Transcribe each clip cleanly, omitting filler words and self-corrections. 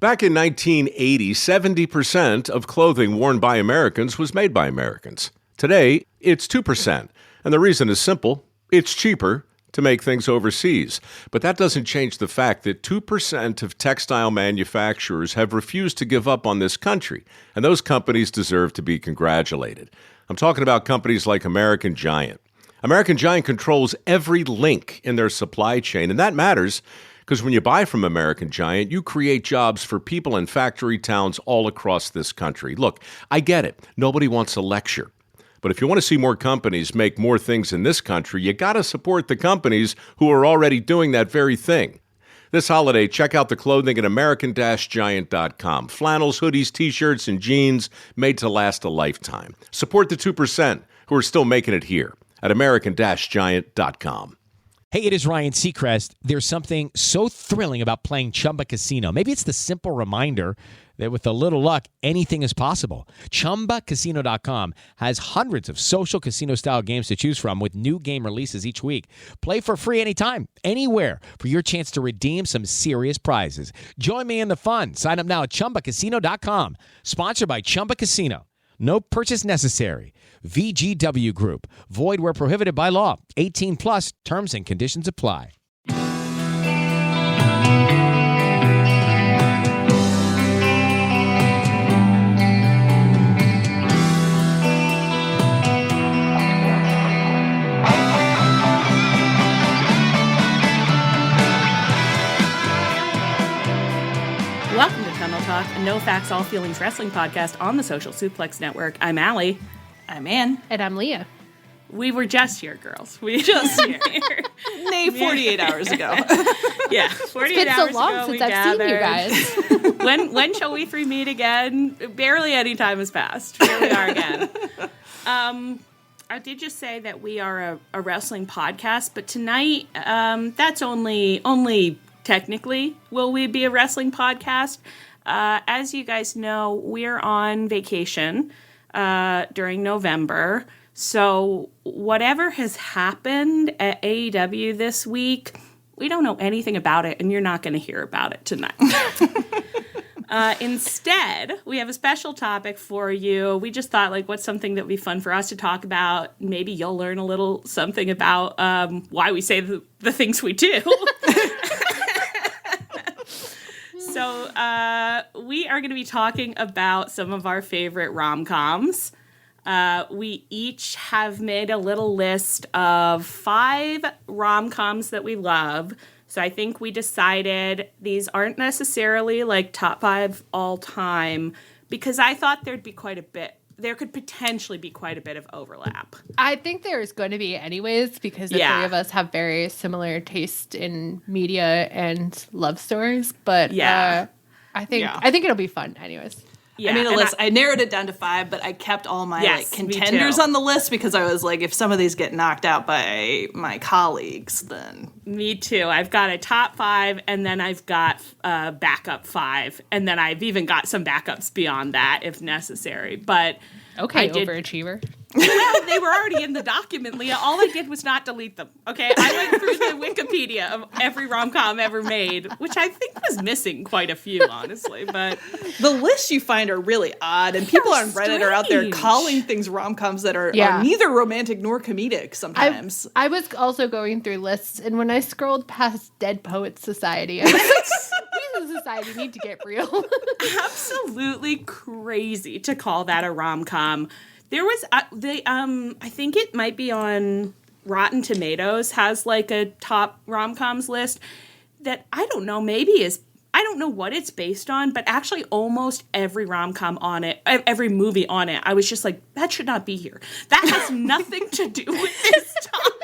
Back in 1980, 70% of clothing worn by Americans was made by Americans. Today, it's 2%. And the reason is simple. It's cheaper to make things overseas. But that doesn't change the fact that 2% of textile manufacturers have refused to give up on this country. And those companies deserve to be congratulated. I'm talking about companies like American Giant. American Giant controls every link in their supply chain, and that matters because when you buy from American Giant, you create jobs for people in factory towns all across this country. Look, I get it. Nobody wants a lecture. But if you want to see more companies make more things in this country, you got to support the companies who are already doing that very thing. This holiday, check out the clothing at American-Giant.com. Flannels, hoodies, t-shirts, and jeans made to last a lifetime. Support the 2% who are still making it here at American-Giant.com. Hey, it is Ryan Seacrest. There's something so thrilling about playing Chumba Casino. Maybe it's the simple reminder that with a little luck, anything is possible. ChumbaCasino.com has hundreds of social casino-style games to choose from with new game releases each week. Play for free anytime, anywhere for your chance to redeem some serious prizes. Join me in the fun. Sign up now at ChumbaCasino.com. Sponsored by Chumba Casino. No purchase necessary. VGW Group. Void where prohibited by law. 18 plus. Terms and conditions apply. Welcome to Tunnel Talk, a no facts, all feelings wrestling podcast on the Social Suplex Network. I'm Allie. I'm Ann. And I'm Leah. We were just here, girls. We Just here. Nay, 48 hours ago. Yeah, 48 hours ago. It's been so long since I've seen you guys. When shall we three meet again? Barely any time has passed. Here we are again. I did just say that we are a wrestling podcast, but tonight, that's only technically will we be a wrestling podcast. As you guys know, we're on vacation during November. So whatever has happened at AEW this week, we don't know anything about it, and you're not going to hear about it tonight. Instead, we have a special topic for you. We just thought, what's something that would be fun for us to talk about? Maybe you'll learn a little something about why we say the things we do. So we are going to be talking about some of our favorite rom-coms. We each have made a little list of 5 rom-coms that we love. So I think we decided these aren't necessarily top 5 all time because I thought there could potentially be quite a bit of overlap. I think there's going to be anyways because the three of us have very similar taste in media and love stories. But I think it'll be fun anyways. Yeah, I made a list. I narrowed it down to 5, but I kept all my contenders on the list because I was like, if some of these get knocked out by my colleagues, then... Me too. I've got a top 5, and then I've got backup 5, and then I've even got some backups beyond that if necessary. But okay, overachiever. Well, they were already in the document, Leah. All I did was not delete them, okay? I went through the Wikipedia of every rom-com ever made, which I think was missing quite a few, honestly, but... The lists you find are really odd, and people on Reddit are out there calling things rom-coms that are neither romantic nor comedic sometimes. I was also going through lists, and when I scrolled past Dead Poets Society, I was like, we as a society need to get real. Absolutely crazy to call that a rom-com. There was, I think it might be on Rotten Tomatoes, has a top rom-coms list that I don't know, I don't know what it's based on, but actually almost every rom-com on it, every movie on it, I was just like, that should not be here. That has nothing to do with this topic.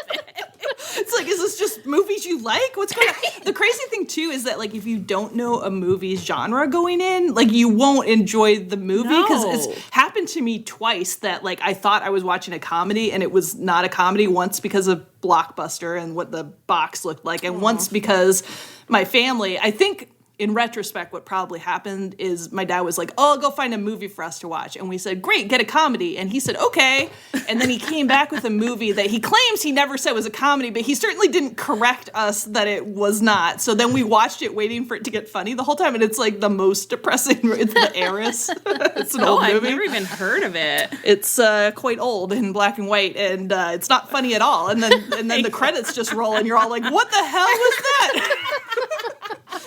It's like, is this just movies you like? What's going on? The crazy thing, too, is that, if you don't know a movie's genre going in, you won't enjoy the movie. Because it's happened to me twice that, I thought I was watching a comedy, and it was not a comedy. Once because of Blockbuster and what the box looked like, and once because my family, I think... in retrospect, what probably happened is my dad was like, oh, I'll go find a movie for us to watch. And we said, great, get a comedy. And he said, okay. And then he came back with a movie that he claims he never said was a comedy, but he certainly didn't correct us that it was not. So then we watched it waiting for it to get funny the whole time. And it's like the most depressing. It's The Heiress. It's an old movie. I've never even heard of it. It's quite old in black and white. And it's not funny at all. And then the credits just roll and you're all like, what the hell was that?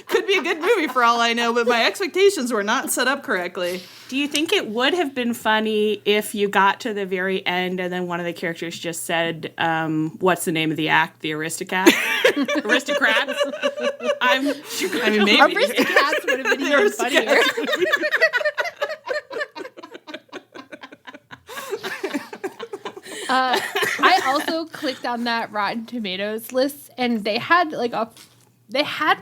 Could be a good movie for all I know, but my expectations were not set up correctly. Do you think it would have been funny if you got to the very end and then one of the characters just said, what's the name of the act? The Aristocrats? Aristocrats? I mean, maybe. Aristocrats would have been even funnier. I also clicked on that Rotten Tomatoes list, and they had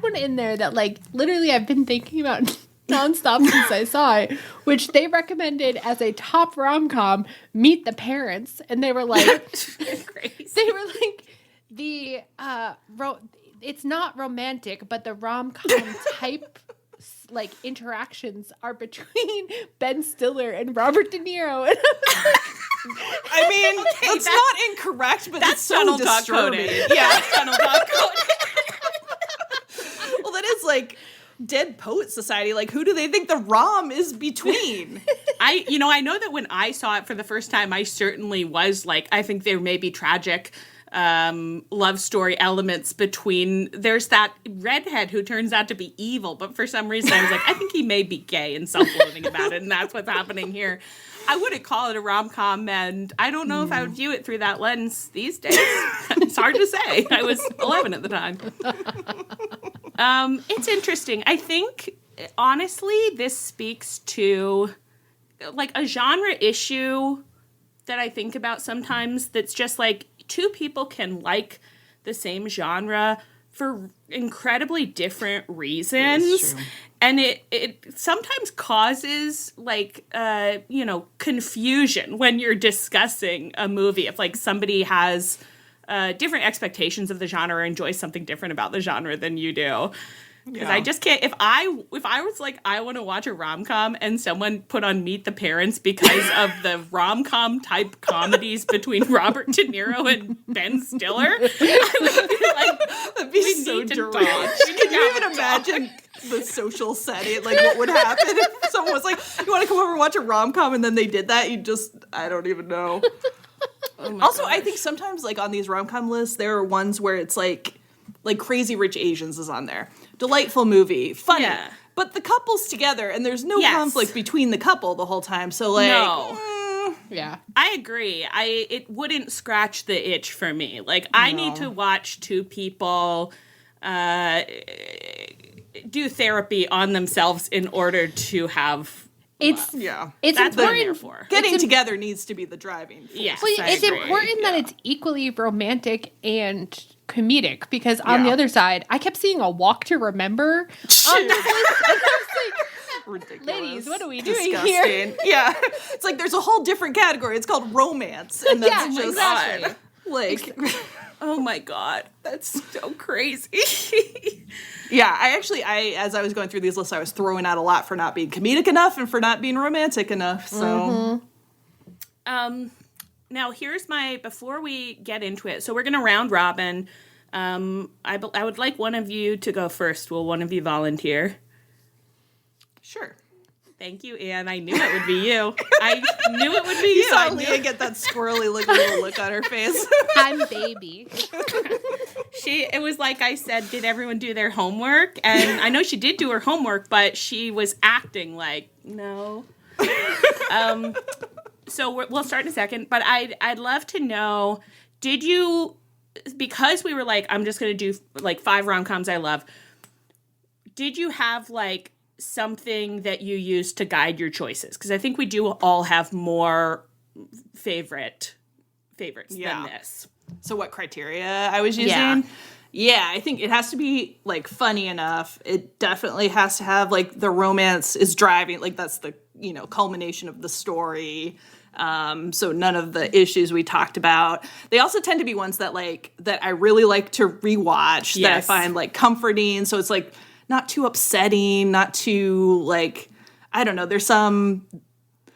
one in there that literally I've been thinking about nonstop since I saw it, which they recommended as a top rom-com, Meet the Parents, and they were like, it's not romantic, but the rom-com type interactions are between Ben Stiller and Robert De Niro. And I mean, it's not incorrect, but that's so disturbing. Yeah, that's tunnel dog coded. Well, that is Dead Poet Society. Who do they think the rom is between? I know that when I saw it for the first time, I certainly was I think there may be tragic love story elements between. There's that redhead who turns out to be evil, but for some reason I was like, I think he may be gay and self-loathing about it, and that's what's happening here. I wouldn't call it a rom-com, and I don't know if I would view it through that lens these days. It's hard to say. I was 11 at the time. It's interesting. I think, honestly, this speaks to a genre issue that I think about sometimes that's just two people can like the same genre for incredibly different reasons. And it sometimes causes confusion when you're discussing a movie. If somebody has different expectations of the genre or enjoys something different about the genre than you do. Because I just can't. If I was I want to watch a rom-com and someone put on Meet the Parents because of the rom-com type comedies between Robert De Niro and Ben Stiller, I would be that'd be so deranged. Can you even imagine the social setting? What would happen if someone was you want to come over and watch a rom-com, and then they did that? I don't even know. Also, gosh. I think sometimes on these rom-com lists, there are ones where it's Crazy Rich Asians is on there. Delightful movie, funny. Yeah. But the couple's together, and there's no conflict between the couple the whole time. So, no. Yeah. I agree. It wouldn't scratch the itch for me. I need to watch two people do therapy on themselves in order to have... It's that's what I'm here for. Getting together needs to be the driving force. Yes, well, it's important that it's equally romantic and comedic, because on the other side, I kept seeing A Walk to Remember on this list, and I was ridiculous. Ladies, what are we doing here? Yeah, it's there's a whole different category. It's called romance, and that's just exactly. Oh my God, that's so crazy. Yeah, I as I was going through these lists, I was throwing out a lot for not being comedic enough and for not being romantic enough. So, now here's before we get into it. So we're gonna round robin. I would like one of you to go first. Will one of you volunteer? Sure. Thank you, Anne. I knew it would be you. I knew it would be you. You saw Leah get that squirrely little look on her face. I'm baby. It was like I said, did everyone do their homework? And I know she did do her homework, but she was acting no. So we'll start in a second, but I'd love to know, did you, because we were I'm just going to do 5 rom-coms I love, did you have something that you use to guide your choices? Because I think we do all have more favorites than this. So what criteria I was using? Yeah, I think it has to be funny enough. It definitely has to have the romance is driving, that's the culmination of the story. So none of the issues we talked about. They also tend to be ones that that I really like to rewatch, that I find comforting. So it's not too upsetting, not too like, I don't know. There's some,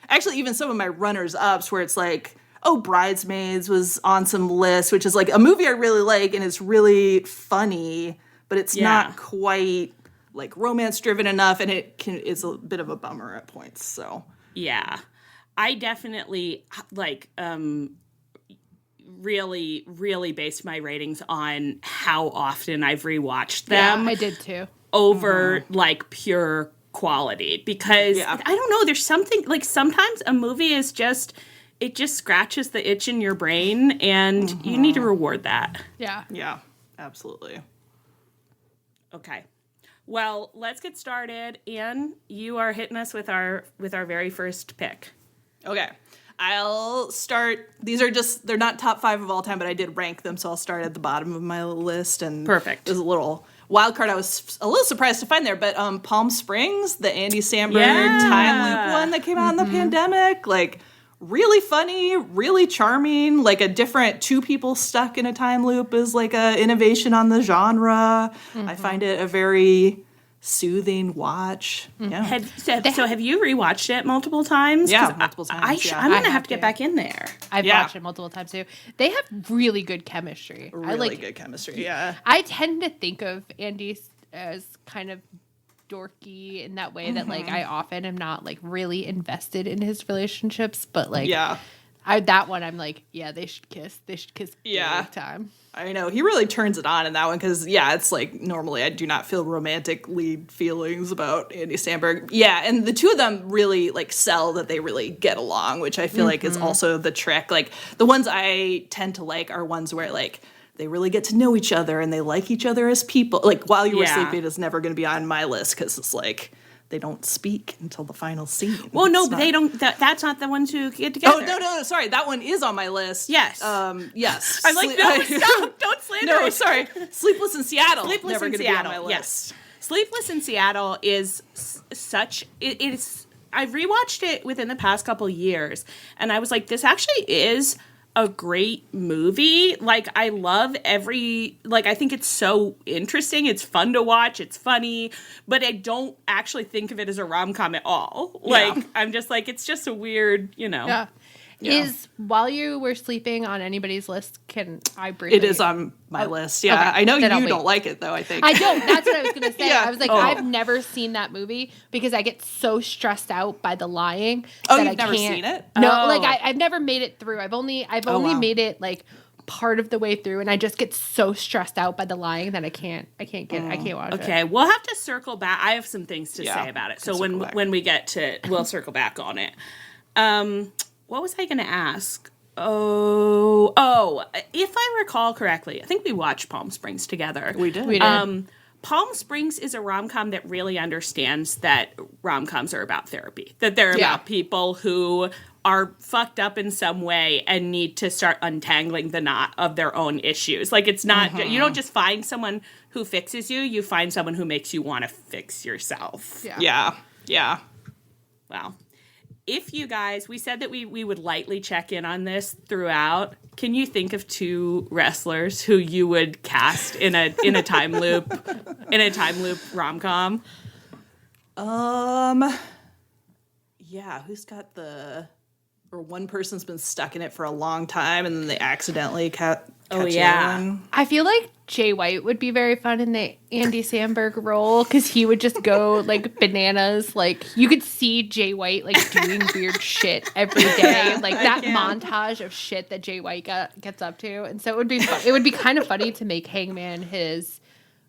actually even some of my runners ups where it's like, oh, Bridesmaids was on some list, which is like a movie I really like and it's really funny, but it's not quite like romance driven enough, and it's a bit of a bummer at points. So yeah, I definitely like really, really based my ratings on how often I've rewatched them. Yeah, I did too. Over like pure quality, because I don't know, there's something like sometimes a movie is just, it just scratches the itch in your brain, and you need to reward that. Yeah. Yeah, absolutely. Okay. Well, let's get started. Anne, you are hitting us with our very first pick. Okay. I'll start. These are just, they're not top 5 of all time, but I did rank them, so I'll start at the bottom of my list. And Perfect. There's a little wild card I was a little surprised to find there, but Palm Springs, the Andy Samberg time loop one that came out in the pandemic, like really funny, really charming, like a different two people stuck in a time loop is like a innovation on the genre. I find it a very soothing watch. Yeah. Have you rewatched it multiple times? Yeah, multiple times. I'm going to have to get back in there. I've watched it multiple times too. They have really good chemistry. Really good chemistry, yeah. I tend to think of Andy as kind of dorky in that way that like I often am not like really invested in his relationships, but like that one I'm like, yeah, they should kiss big time. I know, he really turns it on in that one, because it's like normally I do not feel romantic lead feelings about Andy Samberg, and the two of them really like sell that they really get along, which I feel like is also the trick. Like the ones I tend to like are ones where like they really get to know each other and they like each other as people. Like While You Were Sleeping is never going to be on my list, because it's like they don't speak until the final scene. Well, no, but they don't. That's not the ones who get together. Oh, no, sorry. That one is on my list. Yes. Yes. I'm like, no, stop. Don't slander No, it. sorry. Sleepless in Seattle. Sleepless never in gonna Seattle. Be on my list. Yes. Sleepless in Seattle is such. It is. I've rewatched it within the past couple years, and I was like, this actually is a great movie. Like, I love I think it's so interesting. It's fun to watch. It's funny, but I don't actually think of it as a rom-com at all. Like, I'm just like, it's just a weird, Yeah. Is While You Were Sleeping on anybody's list? Can I briefly? It is on my list. Yeah. Okay. I know Then you don't like it, though, I think. I don't. That's what I was going to say. Yeah. I was like, I've never seen that movie because I get so stressed out by the lying. Oh, that you've I never can't. seen it? No, Oh. like I've never made it through. I've only wow. made it like part of the way through, and I just get so stressed out by the lying that I can't watch it. Okay, we'll have to circle back. I have some things to say about it. So circle back. when we get to, we'll circle back on it. What was I going to ask? Oh, if I recall correctly, I think we watched Palm Springs together. We did. Palm Springs is a rom-com that really understands that rom-coms are about therapy, that they're about people who are fucked up in some way and need to start untangling the knot of their own issues. Like, it's not, you don't just find someone who fixes you, you find someone who makes you want to fix yourself. Yeah. Wow. If you guys, we said that we would lightly check in on this throughout. Can you think of 2 wrestlers who you would cast in a time loop rom-com? Yeah, who's got or one person's been stuck in it for a long time and then they accidentally catch one. I feel like Jay White would be very fun in the Andy Samberg role because he would just go like bananas. Like you could see Jay White like doing weird shit every day, like that montage of shit that Jay White gets up to, and so it would be it would be kind of funny to make Hangman his.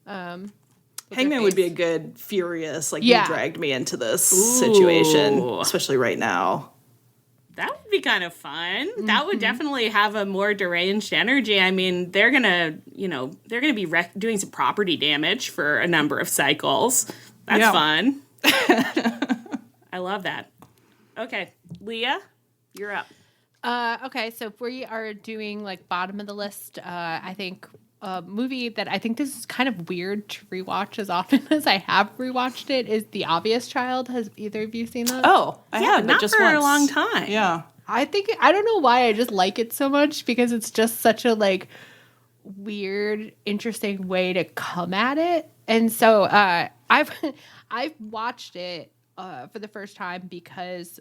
Hangman would be a good furious, like you dragged me into this situation, especially right now. That would be kind of fun. Mm-hmm. That would definitely have a more deranged energy. I mean, they're gonna be doing some property damage for a number of cycles. That's fun. I love that. Okay, Leah, you're up. Okay, so if we are doing like bottom of the list, I think a movie that I think this is kind of weird to rewatch as often as I have rewatched it is The Obvious Child. Has either of you seen that? Oh, I have, not just for once. a long time. Yeah. I don't know why I just like it so much because it's just such a like weird, interesting way to come at it. And so I've watched it for the first time because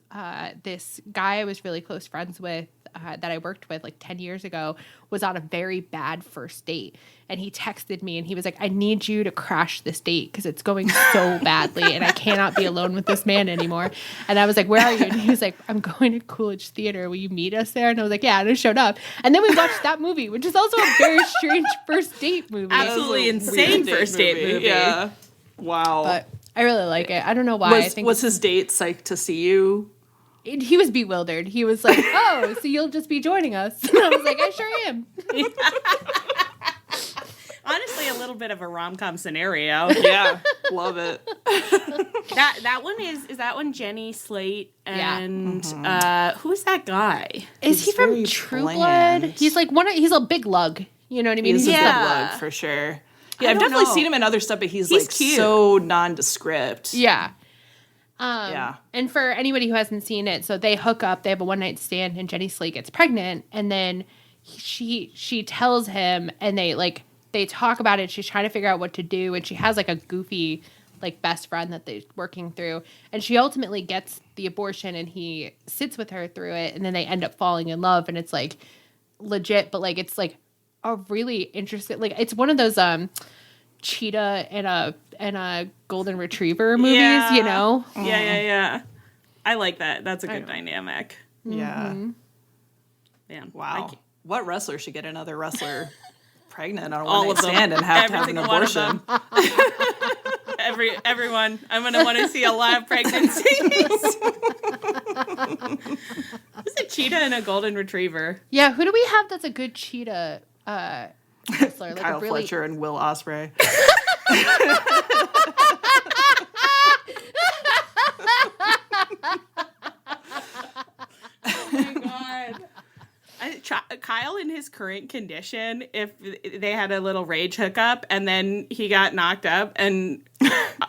this guy I was really close friends with that I worked with like 10 years ago was on a very bad first date. And he texted me and he was like, I need you to crash this date because it's going so badly and I cannot be alone with this man anymore. And I was like, where are you? And he was like, I'm going to Coolidge Theater. Will you meet us there? And I was like, yeah. And I showed up. And then we watched that movie, which is also a very strange first date movie. Absolutely insane first date movie. Yeah. Wow. But I really like it. I don't know why. Was his date psyched to see you? He was bewildered. He was like, oh, so you'll just be joining us. And I was like, I sure am. Honestly, a little bit of a rom-com scenario. Yeah, love it. That one is that one Jenny Slate and who is that guy? Is he from True Blood? He's like he's a big lug. You know what I mean? He's a like, big lug for sure. Yeah, I've definitely seen him in other stuff, but he's like cute. so nondescript. Yeah. Yeah. And for anybody who hasn't seen it, so they hook up, they have a one night stand, and Jenny Slate gets pregnant, and then she tells him, and they talk about it. She's trying to figure out what to do, and she has like a goofy like best friend that they're working through, and she ultimately gets the abortion, and he sits with her through it, and then they end up falling in love, and it's like legit, but like it's like a really interesting, like it's one of those cheetah and a golden retriever movies, you know? Yeah. I like that. That's a good dynamic. Yeah. Man, wow. What wrestler should get another wrestler pregnant on a All one-night of them. stand and have to have Every an single one of abortion? Everyone. I'm gonna want to see a live pregnancies. Who's a cheetah and a golden retriever? Yeah, who do we have that's a good cheetah wrestler? Like Kyle Fletcher and Will Ospreay. Oh my god. Kyle in his current condition, if they had a little rage hookup and then he got knocked up and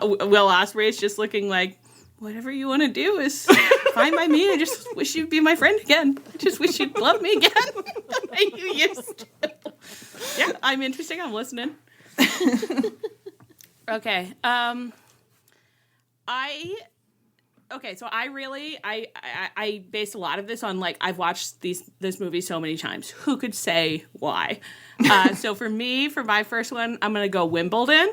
Will Ospreay is just looking like, whatever you want to do is fine by me. I just wish you'd be my friend again. I just wish you'd love me again like you used to. Yeah, I'm interesting. I'm listening. Okay. So I based a lot of this on like I've watched this movie so many times. Who could say why? So for me, for my first one, I'm gonna go Wimbledon,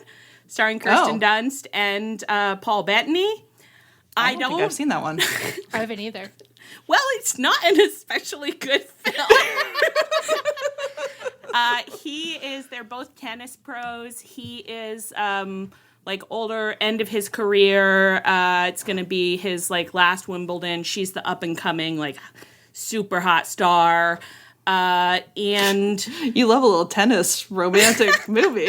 starring Kirsten Dunst and Paul Bettany. I don't think I've seen that one. I haven't either. Well, it's not an especially good film. They're both tennis pros. He is like older, end of his career. It's going to be his like last Wimbledon. She's the up and coming like super hot star. And you love a little tennis romantic movie.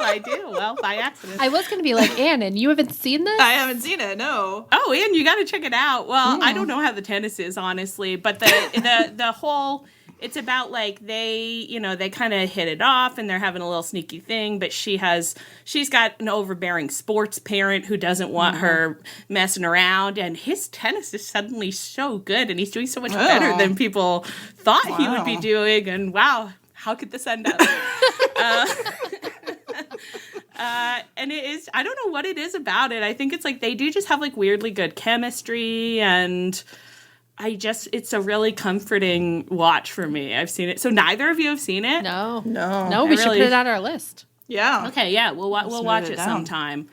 I do. Well, by accident. I was going to be like, Ann, and you haven't seen this? I haven't seen it, no. Oh, Ann, you got to check it out. Well, I don't know how the tennis is, honestly, but the whole, it's about like they kind of hit it off and they're having a little sneaky thing, but she's got an overbearing sports parent who doesn't want her messing around, and his tennis is suddenly so good and he's doing so much better than people thought he would be doing, and wow, how could this end up? And it is, I don't know what it is about it. I think it's like they do just have like weirdly good chemistry, and it's a really comforting watch for me. I've seen it. So neither of you have seen it? No. No. We should put it on our list. Yeah. Okay, yeah, we'll watch it sometime.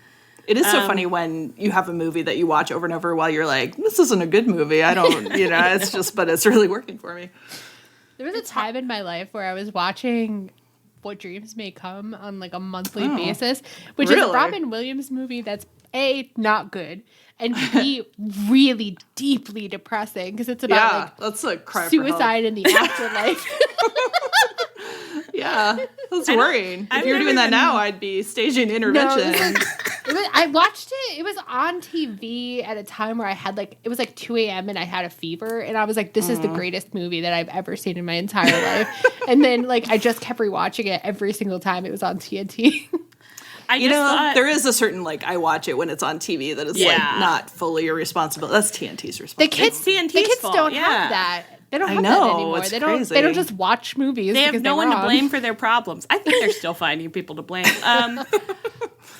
It is so funny when you have a movie that you watch over and over while you're like, this isn't a good movie. I don't, it's just, but it's really working for me. There was a time in my life where I was watching What Dreams May Come on like a monthly basis, which is a Robin Williams movie that's A, not good, and B, really deeply depressing because it's about that's like cry suicide in the afterlife. Yeah, that's worrying. If you were doing that now, I'd be staging intervention. I watched it. It was on TV at a time where I had it was like 2 a.m. and I had a fever, and I was like, this is the greatest movie that I've ever seen in my entire life. And then I just kept rewatching it every single time it was on TNT. There is a certain I watch it when it's on TV that is not fully your responsibility. That's TNT's responsibility. The kids don't have that. They don't have that anymore. It's they crazy. don't just watch movies. They have no one to blame for their problems. I think they're still finding people to blame.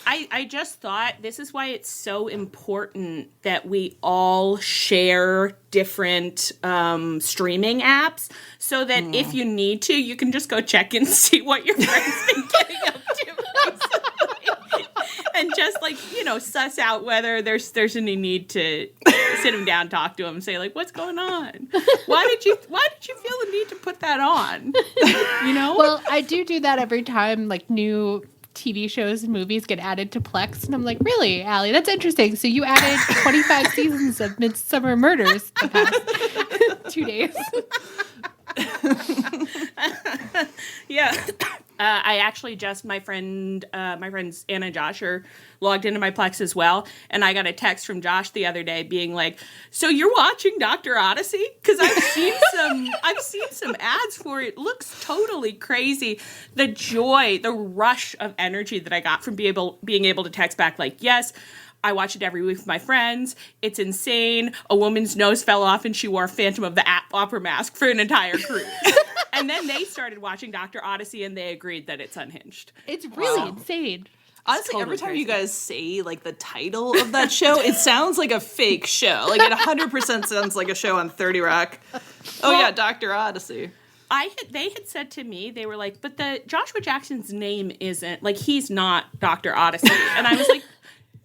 I just thought this is why it's so important that we all share different streaming apps so that if you need to, you can just go check and see what your friend's been getting up to recently. And just suss out whether there's any need to sit him down, talk to him, and say what's going on? Why did you feel the need to put that on? Well, I do that every time new TV shows and movies get added to Plex, and I'm like, really, Allie? That's interesting. So you added 25 seasons of Midsummer Murders the past 2 days. Yeah. I actually just, my friends Anna and Josh are logged into my Plex as well, and I got a text from Josh the other day being like, so you're watching Dr. Odyssey? Because I've seen some ads for it. It looks totally crazy. The joy, the rush of energy that I got from being able to text back yes, I watch it every week with my friends. It's insane. A woman's nose fell off and she wore a Phantom of the Opera mask for an entire cruise. And then they started watching Dr. Odyssey and they agreed that it's unhinged. It's really insane. Honestly, totally every time crazy. you guys say the title of that show, it sounds like a fake show. It 100% sounds like a show on 30 Rock. Dr. Odyssey. They had said to me, they were like, but the Joshua Jackson's name isn't, he's not Dr. Odyssey. And I was like,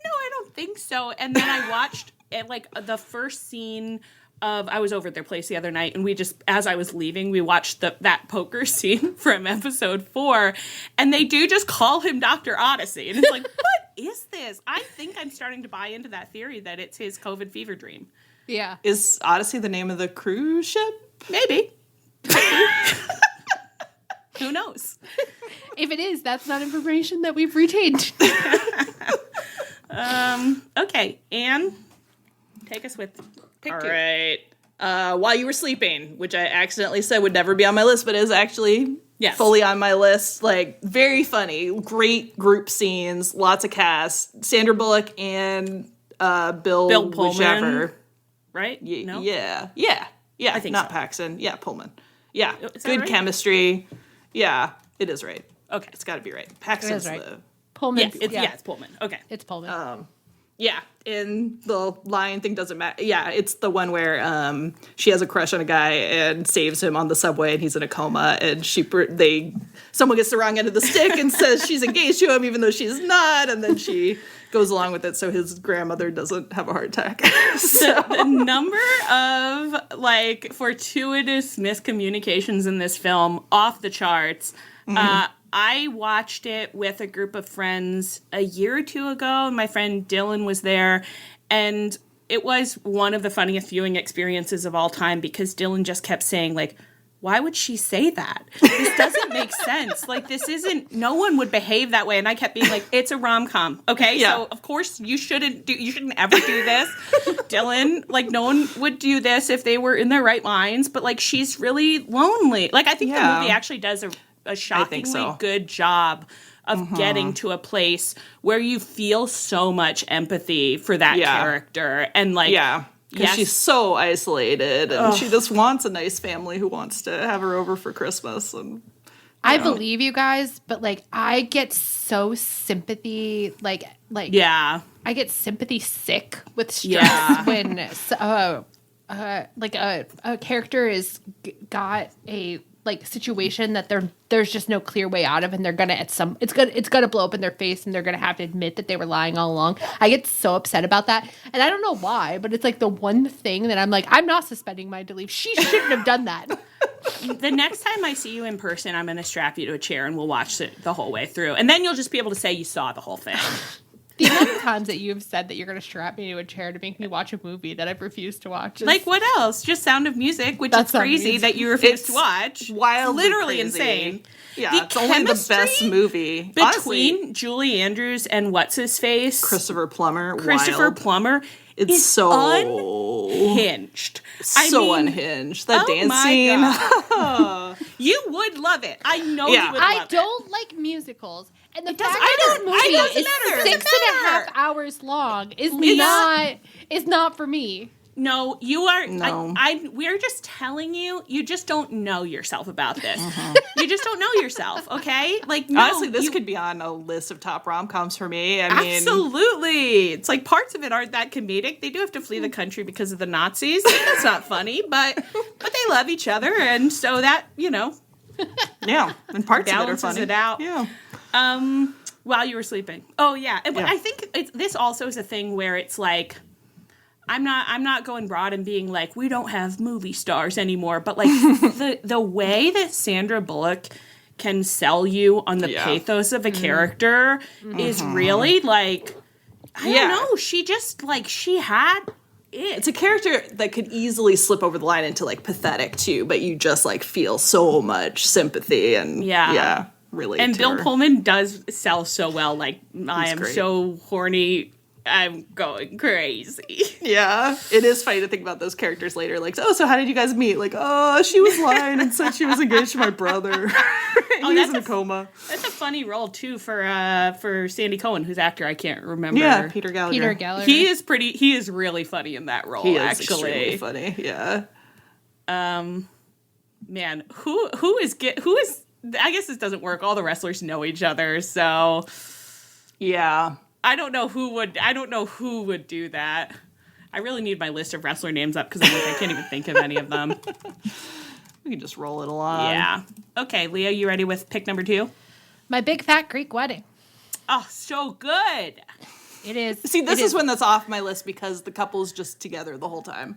no, I don't think so. And then I watched the first scene of, I was over at their place the other night, and we just, as I was leaving, we watched that poker scene from episode 4, and they do just call him Dr. Odyssey. And it's what is this? I think I'm starting to buy into that theory that it's his COVID fever dream. Yeah. Is Odyssey the name of the cruise ship? Maybe. Who knows? If it is, that's not information that we've retained. Okay, Anne, take us with pick All 2. right. While You Were Sleeping, which I accidentally said would never be on my list, but is actually fully on my list. Very funny, great group scenes, lots of cast. Sandra Bullock and Bill Pullman, whichever. right? No? Yeah. I think not so. Paxton. Yeah, Pullman. Yeah, Is that good right? chemistry. Yeah, it is right. Okay. It's got to be right. Paxton's right. the... Pullman. It's Pullman. Okay. It's Pullman. Yeah, and the lion thing doesn't matter. Yeah, it's the one where she has a crush on a guy and saves him on the subway, and he's in a coma, and someone gets the wrong end of the stick and says she's engaged to him even though she's not, and then she goes along with it so his grandmother doesn't have a heart attack. The number of fortuitous miscommunications in this film off the charts. I watched it with a group of friends a year or two ago. My friend Dylan was there, and it was one of the funniest viewing experiences of all time because Dylan just kept saying, why would she say that? This doesn't make sense. No one would behave that way. And I kept being it's a rom-com, okay? Yeah. So, of course, you shouldn't ever do this. Dylan, no one would do this if they were in their right minds, but, she's really lonely. I think the movie actually does a shockingly good job of getting to a place where you feel so much empathy for that character. And, because she's so isolated, and she just wants a nice family who wants to have her over for Christmas. And I believe you guys, but I get so sympathy, yeah. I get sympathy sick with stress when a character is got a situation that there's just no clear way out of, and they're gonna it's gonna blow up in their face, and they're gonna have to admit that they were lying all along. I get so upset about that, and I don't know why, but it's the one thing that I'm not suspending my belief. She shouldn't have done that. The next time I see you in person, I'm going to strap you to a chair and we'll watch it the whole way through. And then you'll just be able to say you saw the whole thing. The amount of times that you've said that you're going to strap me to a chair to make me watch a movie that I've refused to watch. What else? Just Sound of Music, which That's is crazy amazing. that you refused to watch. Wildly Literally crazy. insane. Yeah, it's only the best movie. Between Honestly, Julie Andrews and what's-his-face? Christopher Plummer. Plummer. It's is so unhinged. Unhinged. That dance scene. God. You would love it. I know you would love I it. don't like musicals. And the fact doesn't that matter. this movie It doesn't is matter. It 6.5 doesn't matter. hours long is not for me. No, you are. No. We're just telling you. You just don't know yourself about this. You just don't know yourself. Okay, like no, Honestly, this could be on a list of top rom-coms for me. I mean, absolutely. It's like parts of it aren't that comedic. They do have to flee the country because of the Nazis. That's not funny, but they love each other, and so that yeah, and parts of it are balances funny. it out. Yeah. While you were sleeping. Oh yeah, and Yeah. I think this also is a thing where it's like. I'm not going broad and being like, we don't have movie stars anymore, but like the way that Sandra Bullock can sell you on the pathos of a character is really like, I don't know. She just like, she had it. It's a character that could easily slip over the line into like pathetic too, but you just like feel so much sympathy and really. And Bill Pullman does sell so well. Like, I am great. so horny. I'm going crazy. Yeah, it is funny to think about those characters later. Like, oh, so how did you guys meet? Like, oh, she was lying and said she was engaged to my brother. He's in a coma. That's a funny role too for Sandy Cohen, whose actor I can't remember. Yeah, Peter Gallagher. Peter Gallagher. He is really funny in that role. He is actually extremely funny. Yeah. Man, who is I guess this doesn't work. All the wrestlers know each other, so Yeah. I don't know who would do that. I really need my list of wrestler names up because I can't even think of any of them. We can just roll it along. Yeah. Okay, Leah, you ready with pick number 2? My Big Fat Greek Wedding. Oh, so good. It is. See, this is when that's off my list because the couple's just together the whole time.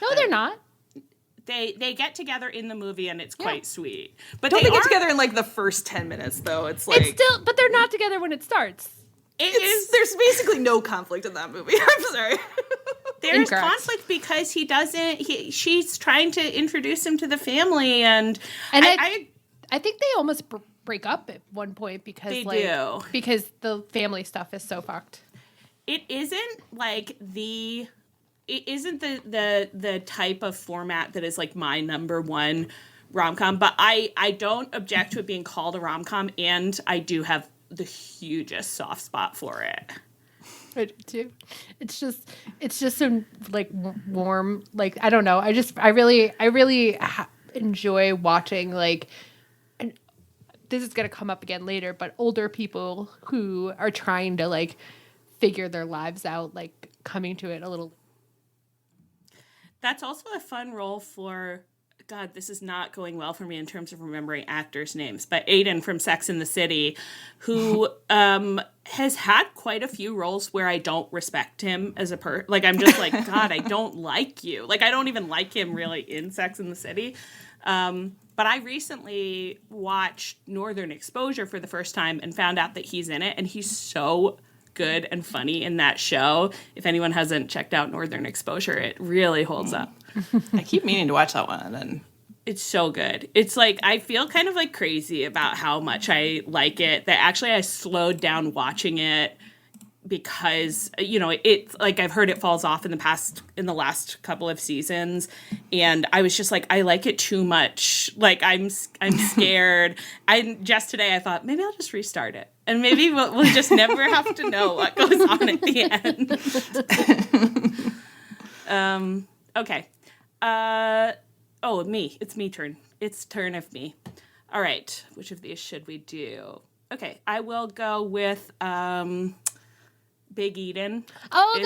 No, they're not. They get together in the movie and it's quite sweet. But Don't they they get are- together in like the first 10 minutes though? It's like It's still, but they're not together when it starts. there's basically no conflict in that movie. I'm sorry. There's Incorrect. conflict because she's trying to introduce him to the family and I think they almost break up at one point because They like do. because the family stuff is so fucked. it isn't like it isn't the type of format that is like my number one rom-com, but I don't object to it being called a rom-com, and I do have the hugest soft spot for it. I do too. It's just so like warm. Like I don't know. I really enjoy watching like. And this is gonna come up again later, but older people who are trying to like figure their lives out, like coming to it a little. That's also a fun role for, God, this is not going well for me in terms of remembering actors' names, but Aiden from Sex and the City, who has had quite a few roles where I don't respect him as a like, I'm just like, God, I don't like you. Like, I don't even like him really in Sex and the City. But I recently watched Northern Exposure for the first time and found out that he's in it, and he's so good and funny in that show. If anyone hasn't checked out Northern Exposure, it really holds up. I keep meaning to watch that one and It's so good. It's like, I feel kind of like crazy about how much I like it, that actually I slowed down watching it because, it's like I've heard it falls off in the last couple of seasons, and I was just like, I like it too much. Like, I'm scared. Just today I thought maybe I'll just restart it, and maybe we'll just never have to know what goes on at the end. Okay. It's me turn. It's turn of me. All right. Which of these should we do? Okay, I will go with Big Eden. Oh,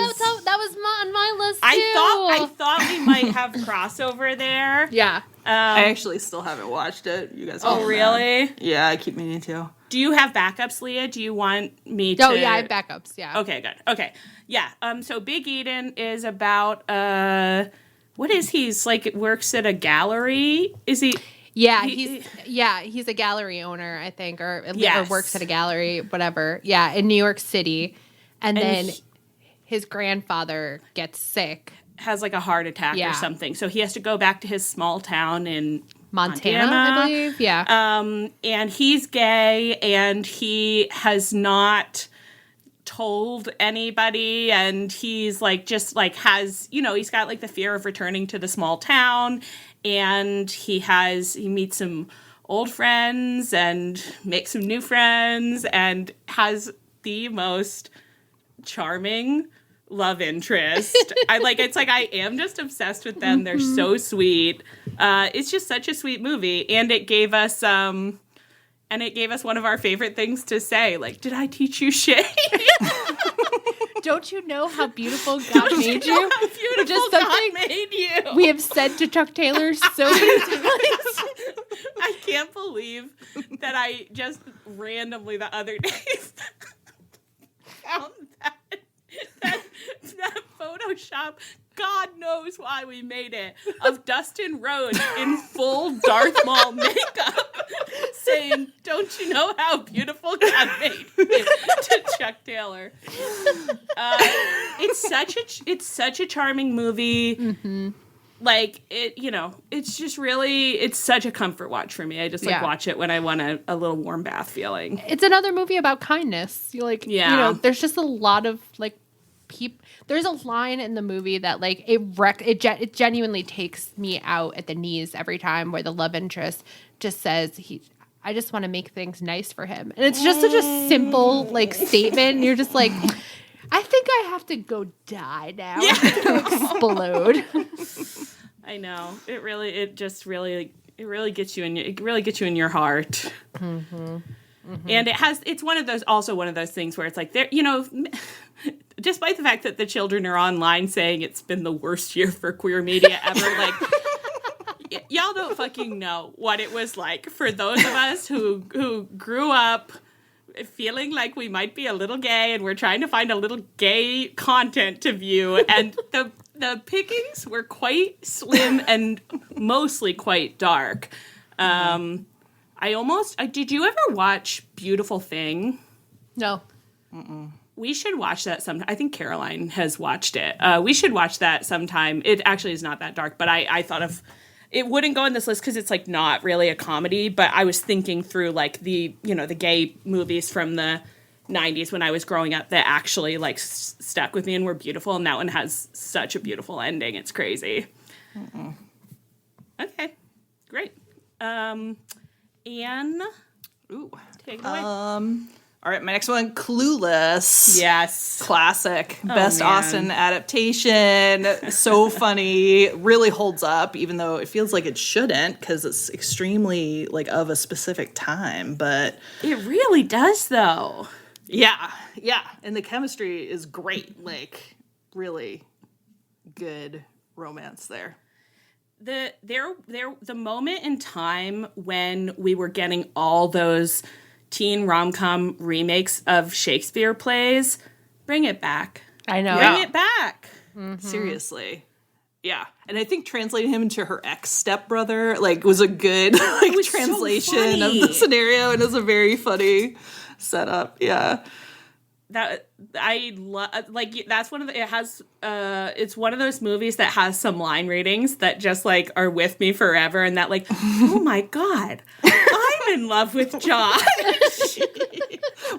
that was on my list too. I thought we might have crossover there. Yeah. I actually still haven't watched it. You guys Oh, really? Yeah, I keep meaning to. Do you have backups, Leah? Do you want me to? Oh yeah, I have backups. Yeah. Okay, good. Okay, yeah. So Big Eden is about what is he's like? Works at a gallery. Is he? Yeah, he's a gallery owner, I think, or works at a gallery, whatever. Yeah, in New York City, and then his grandfather gets sick, has like a heart attack or something, so he has to go back to his small town in Montana, I believe. Yeah. And he's gay, and he has not told anybody, and he's like just like has he's got like the fear of returning to the small town, and he meets some old friends and makes some new friends and has the most charming love interest. It's like I am just obsessed with them. They're so sweet. It's just such a sweet movie, and it gave us one of our favorite things to say. Like, did I teach you shit? Don't you know how beautiful God made you? How beautiful Just God made you. We have said to Chuck Taylor so many times. I can't believe that I just randomly the other day found that Photoshop, God knows why we made it, of Dustin Rhodes in full Darth Maul makeup saying, don't you know how beautiful God made you, to Chuck Taylor. It's such a charming movie. Mm-hmm. Like, it's just really, it's such a comfort watch for me. I just watch it when I want a little warm bath feeling. It's another movie about kindness. There's just a lot of like there's a line in the movie that like it genuinely takes me out at the knees every time, where the love interest just says I just want to make things nice for him. And it's just such a simple like statement. And you're just like, I think I have to go die now. Yeah. To explode. I know. It really gets you in your heart. Mm-hmm. Mm-hmm. And it's one of those things where it's like, there, despite the fact that the children are online saying it's been the worst year for queer media ever, like, y'all don't fucking know what it was like for those of us who grew up feeling like we might be a little gay and we're trying to find a little gay content to view, and the pickings were quite slim and mostly quite dark. Did you ever watch Beautiful Thing? No. Mm-mm. We should watch that sometime. I think Caroline has watched it. We should watch that sometime. It actually is not that dark, but I thought of it wouldn't go in this list because it's like not really a comedy. But I was thinking through like the gay movies from the 90s when I was growing up that actually like stuck with me and were beautiful, and that one has such a beautiful ending. It's crazy. Mm-mm. Okay, great. Anne, take it away. All right, my next one, Clueless. Yes. Classic. Best man. Austen adaptation. So funny. Really holds up, even though it feels like it shouldn't, because it's extremely, like, of a specific time, but... It really does, though. Yeah. And the chemistry is great. Like, really good romance there. The moment in time when we were getting all those teen rom-com remakes of Shakespeare plays, bring it back. I know. Bring it back. Mm-hmm. Seriously. Yeah. And I think translating him into her ex-stepbrother, like, was a good translation of the scenario, and it was a very funny setup. Yeah. That I love, like, that's one of the, it has, it's one of those movies that has some line readings that just, like, are with me forever, and that, like, oh my God, I'm in love with Josh.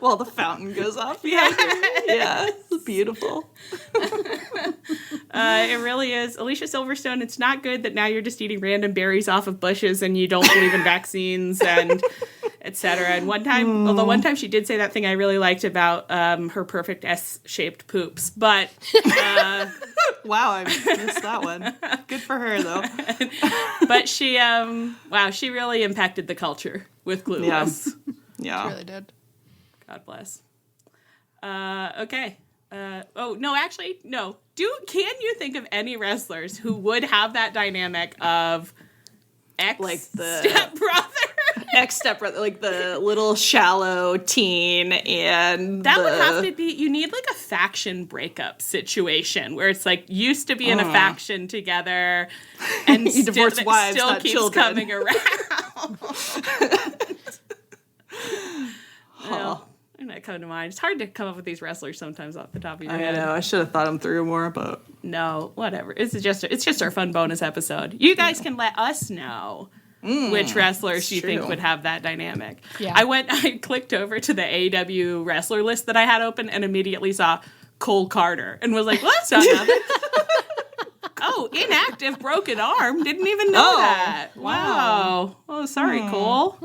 While the fountain goes off behind him. Yeah, it's beautiful. It really is. Alicia Silverstone, it's not good that now you're just eating random berries off of bushes and you don't believe in vaccines and etc. And one time she did say that thing I really liked about her perfect S-shaped poops. But wow, I missed that one. Good for her though. But she she really impacted the culture with Clueless. Yeah. She really did. God bless. Okay. No. Can you think of any wrestlers who would have that dynamic of ex-stepbrother? Ex-stepbrother, like the little shallow teen, and that would have to be, you need like a faction breakup situation where it's like used to be in a faction together and divorce wives, still not keeps children. coming around. They're not coming to mind. It's hard to come up with these wrestlers sometimes off the top of your head. I know. I should have thought them through more, but no, whatever. It's just our fun bonus episode. You guys can let us know which wrestlers you think would have that dynamic. Yeah. I clicked over to the AEW wrestler list that I had open and immediately saw Cole Carter and was like, well, that's not nothing. Oh, inactive broken arm. Didn't even know that. Wow. Oh, sorry, Cole.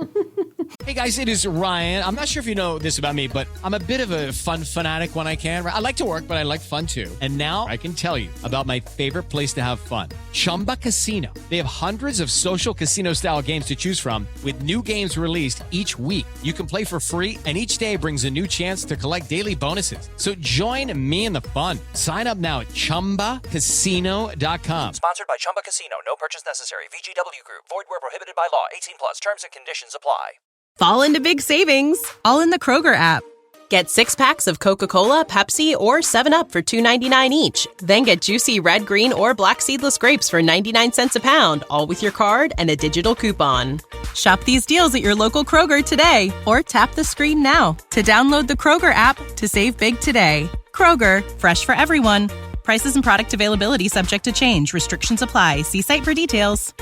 Hey guys, it is Ryan. I'm not sure if you know this about me, but I'm a bit of a fun fanatic when I can. I like to work, but I like fun too. And now I can tell you about my favorite place to have fun. Chumba Casino. They have hundreds of social casino style games to choose from with new games released each week. You can play for free and each day brings a new chance to collect daily bonuses. So join me in the fun. Sign up now at ChumbaCasino.com. Sponsored by Chumba Casino. No purchase necessary. VGW Group. Void where prohibited by law. 18 plus. Terms and conditions apply. Fall into big savings, all in the Kroger app. Get 6 packs of Coca-Cola, Pepsi, or 7-Up for $2.99 each. Then get juicy red, green, or black seedless grapes for 99 cents a pound, all with your card and a digital coupon. Shop these deals at your local Kroger today, or tap the screen now to download the Kroger app to save big today. Kroger, fresh for everyone. Prices and product availability subject to change. Restrictions apply. See site for details.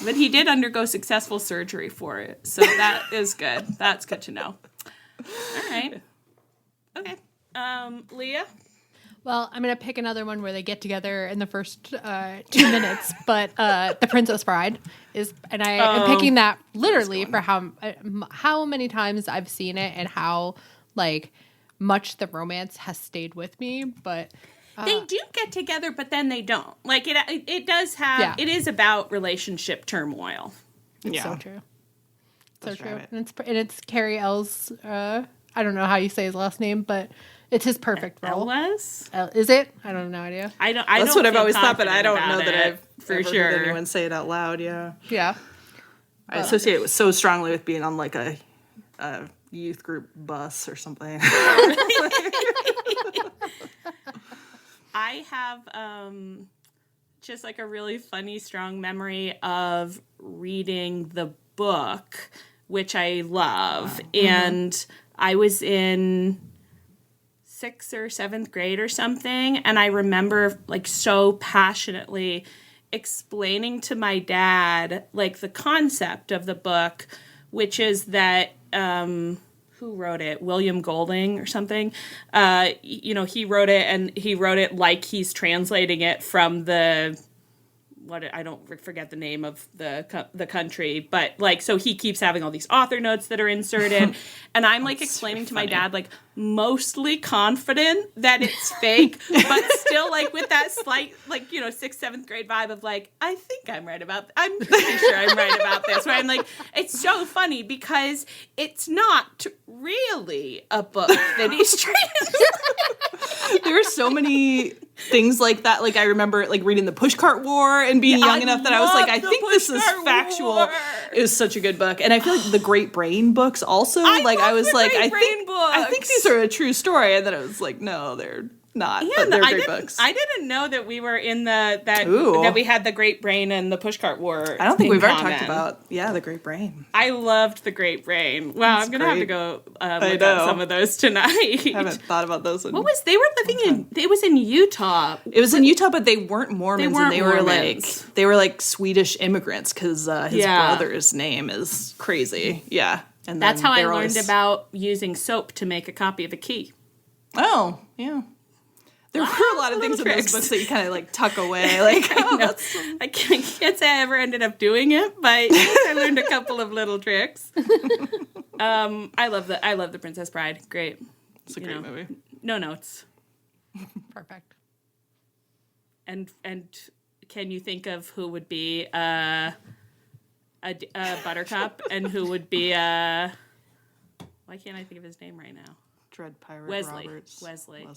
But he did undergo successful surgery for it, so that is good. That's good to know. All right. Okay. Leah? Well, I'm going to pick another one where they get together in the first 2 minutes, but The Princess Bride is, and I am picking that literally for how many times I've seen it and how, like, much the romance has stayed with me, but... They do get together, but then they don't. Like, it does have, it is about relationship turmoil. It's so true. So true. And it's Carrie L's, I don't know how you say his last name, but it's his perfect role. Elwes? Is it? I don't have no idea. That's what I've always thought, but I don't know that I've for ever sure heard anyone say it out loud, yeah. Yeah. I associate it so strongly with being on, like, a youth group bus or something. I have just like a really funny, strong memory of reading the book, which I love. And I was in 6th or 7th grade or something. And I remember like so passionately explaining to my dad, like the concept of the book, which is that, who wrote it? William Golding or something. He wrote it, and he wrote it like he's translating it from I don't forget the name of the country, but like, so he keeps having all these author notes that are inserted, and I'm like explaining to my dad, like mostly confident that it's fake, but still like with that slight, like, 6th, 7th grade vibe of like, I think I'm pretty sure I'm right about this, where I'm like, it's so funny because it's not really a book that he's translating. There are so many things like that. Like, I remember like reading The Pushcart War and being young enough that I was like, I think this is factual. War. It was such a good book. And I feel like the Great Brain books also, I think these are a true story. And then I was like, no, they're not. Yeah, but they're great books. I didn't know that we were in that we had the Great Brain and the Pushcart War. I don't think we've ever talked about the Great Brain. I loved the Great Brain. Wow, I'm gonna have to go look up some of those tonight. I haven't thought about those. They were living in? It was in Utah. It was in Utah, but they weren't Mormons. They were like Swedish immigrants because his brother's name is crazy. Yeah, and that's how I learned about using soap to make a copy of a key. Oh, yeah. There were a lot of things in those books that you kind of like tuck away. Like, I can't say I ever ended up doing it, but I learned a couple of little tricks. I love the Princess Bride. Great. It's a great movie. No notes. Perfect. And can you think of who would be a Buttercup and who would be why can't I think of his name right now? Dread Pirate Roberts. Wesley.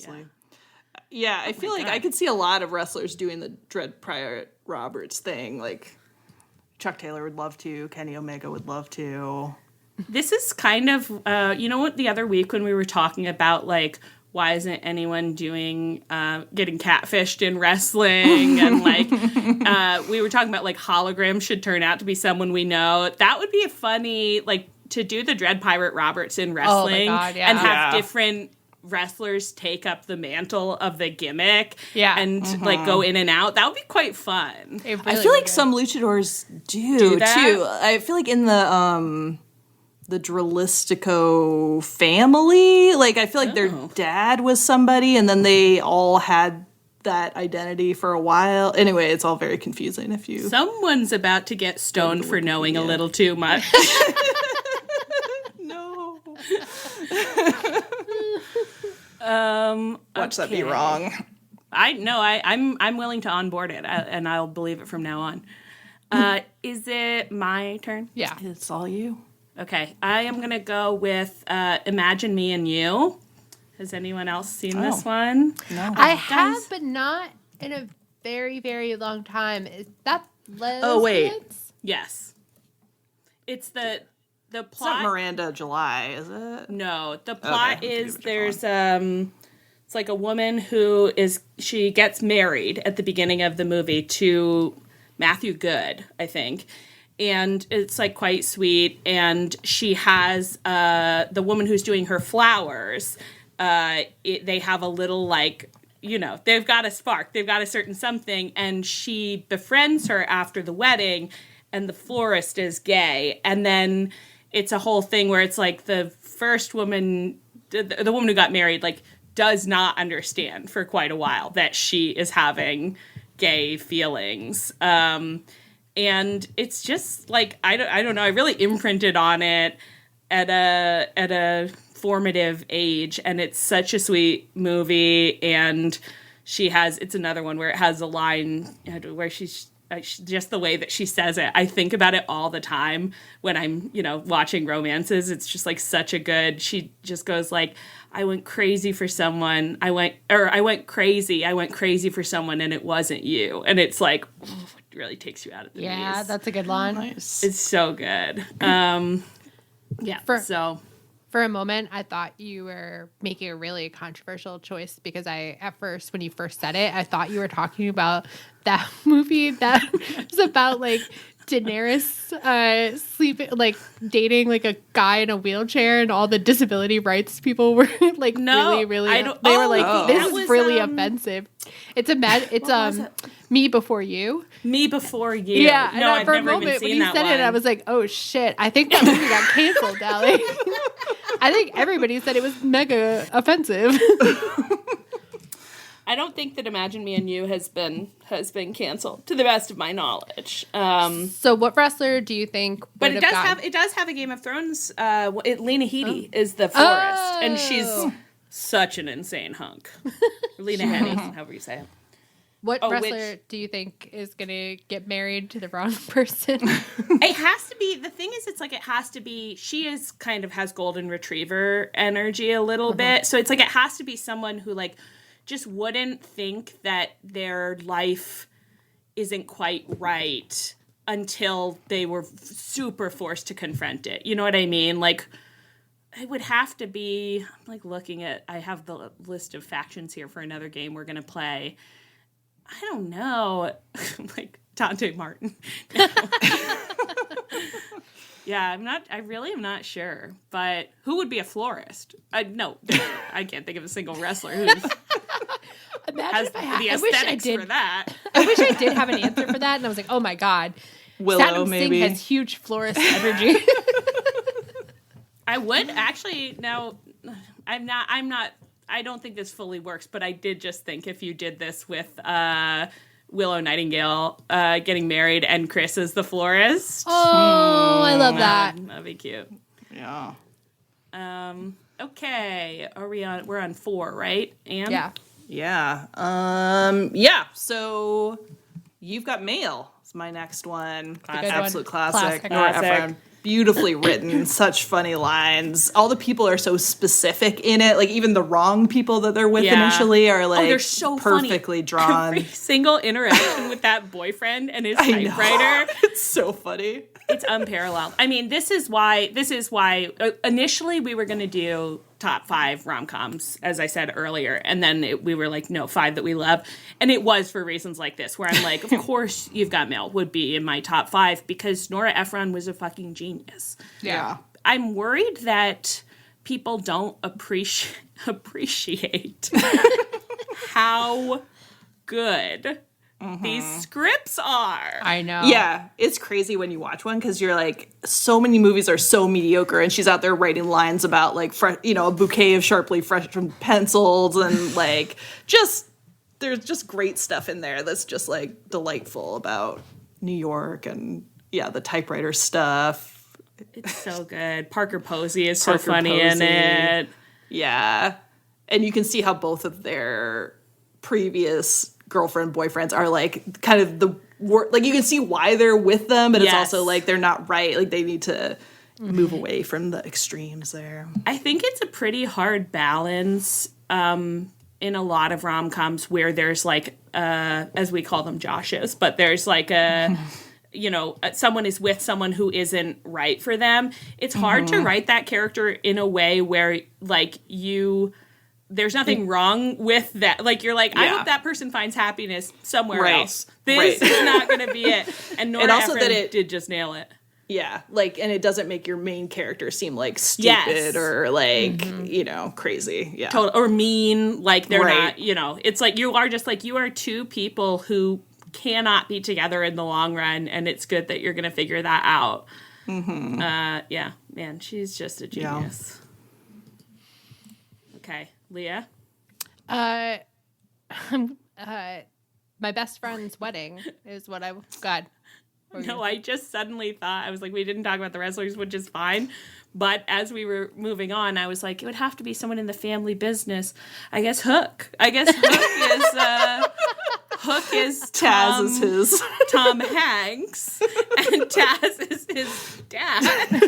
Yeah, I feel like I could see a lot of wrestlers doing the Dread Pirate Roberts thing. Like, Chuck Taylor would love to. Kenny Omega would love to. This is kind of, what, the other week when we were talking about, like, why isn't anyone doing, getting catfished in wrestling? And, like, we were talking about, like, Hologram should turn out to be someone we know. That would be a funny, like, to do the Dread Pirate Roberts in wrestling and have different wrestlers take up the mantle of the gimmick and like go in and out. That would be quite fun. Really I feel like some luchadors do too. I feel like in the Dralistico family, like I feel like their dad was somebody and then they all had that identity for a while. Anyway, it's all very confusing if you... Someone's about to get stoned for knowing a little too much. No. Watch that be wrong. I'm willing to onboard it, and I'll believe it from now on. Is it my turn? Yeah. It's all you. Okay, I am gonna go with Imagine Me and You. Has anyone else seen this one? No. I have, but not in a very, very long time. Is that lesbians? Oh, wait. Yes. It's the It's not plot. Miranda July, is it? No, the plot Okay, is that's there's it's like a woman who she gets married at the beginning of the movie to Matthew Good, I think. And it's like quite sweet. And she has the woman who's doing her flowers. They have a little they've got a spark. They've got a certain something. And she befriends her after the wedding. And the florist is gay. And then it's a whole thing where it's like the first woman, the woman who got married, does not understand for quite a while that she is having gay feelings. And it's just I don't know. I really imprinted on it at a formative age, and it's such a sweet movie. And it's another one where it has a line where she's just the way that she says it. I think about it all the time when I'm watching romances. It's just such a good. She just goes I went crazy for someone. I went crazy for someone, and it wasn't you. And it's it really takes you out of the knees. That's a good line. Nice. It's so good. For a moment, I thought you were making a really controversial choice because at first, when you first said it, I thought you were talking about that movie that was about Daenerys sleeping, dating a guy in a wheelchair, and all the disability rights people were No, really. I don't- They were this that is was, really offensive. It's Me Before You. Me Before You. Yeah, No, and I've for a never even moment when seen you that said one. it, I was like, "Oh shit!" I think that movie got canceled, Dally. I think everybody said it was mega offensive. I don't think that Imagine Me and You has been canceled, to the best of my knowledge. So, what wrestler do you think? But would it gotten- does have a Game of Thrones. Lena Headey is the florist, and she's such an insane hunk. Lena Headey, however you say it. What wrestler do you think is going to get married to the wrong person? It has to be. The thing is, it has to be. She is kind of has golden retriever energy a little bit, so it's it has to be someone who just wouldn't think that their life isn't quite right until they were super forced to confront it. You know what I mean? It would have to be. I'm looking at. I have the list of factions here for another game we're gonna play. I don't know. Dante Martin. Yeah, I really am not sure. But who would be a florist? No, I can't think of a single wrestler who has the aesthetics for that. I wish I did have an answer for that, and I was like, oh my god, Willow, Saddam maybe. Singh has huge florist energy. I would actually. No, I'm not. I don't think this fully works, but I did just think if you did this with Willow Nightingale getting married and Chris is the florist. Oh, I love that. That'd be cute. Yeah. Okay. We're on 4, right? Anne? Yeah. Yeah. So You've Got Mail is my next one. Absolute classic. Nora Ephron. Beautifully written, such funny lines. All the people are so specific in it. Even the wrong people that they're with initially are they're so perfectly funny. drawn. Every single interaction with that boyfriend and his typewriter. It's so funny. It's unparalleled. I mean, this is why initially we were going to do top 5 rom-coms, as I said earlier, and then we were like, no, 5 that we love. And it was for reasons like this, where I'm like, of course You've Got Mail would be in my top 5 because Nora Ephron was a fucking genius. Yeah. I'm worried that people don't appreciate how good these scripts are. I know. Yeah, it's crazy when you watch one because you're like, so many movies are so mediocre, and she's out there writing lines about a bouquet of sharply fresh pencils and just there's just great stuff in there that's just like delightful about New York and the typewriter stuff. It's so good. Parker Posey is so funny in it. Yeah. And you can see how both of their previous girlfriend, boyfriends are like kind of the like you can see why they're with them, but it's also like they're not right. Like they need to move away from the extremes there. I think it's a pretty hard balance in a lot of rom-coms where there's like, as we call them, Joshes, but there's like a, someone is with someone who isn't right for them. It's hard to write that character in a way where like there's nothing wrong with that. Like, you're like, I hope that person finds happiness somewhere else. This is not going to be it. And Nora Ephron did just nail it. Yeah, like, and it doesn't make your main character seem like stupid or like, crazy. Yeah. Or mean. Like, they're not, it's like you are just like, you are two people who cannot be together in the long run. And it's good that you're going to figure that out. Yeah, man, she's just a genius. Yeah. Okay. Leah? My best friend's wedding is what I got. No, I just suddenly thought, I was like, we didn't talk about the wrestlers, which is fine. But as we were moving on, I was like, it would have to be someone in the family business. I guess Hook. Hook is Taz is his Tom Hanks, and Taz is his dad.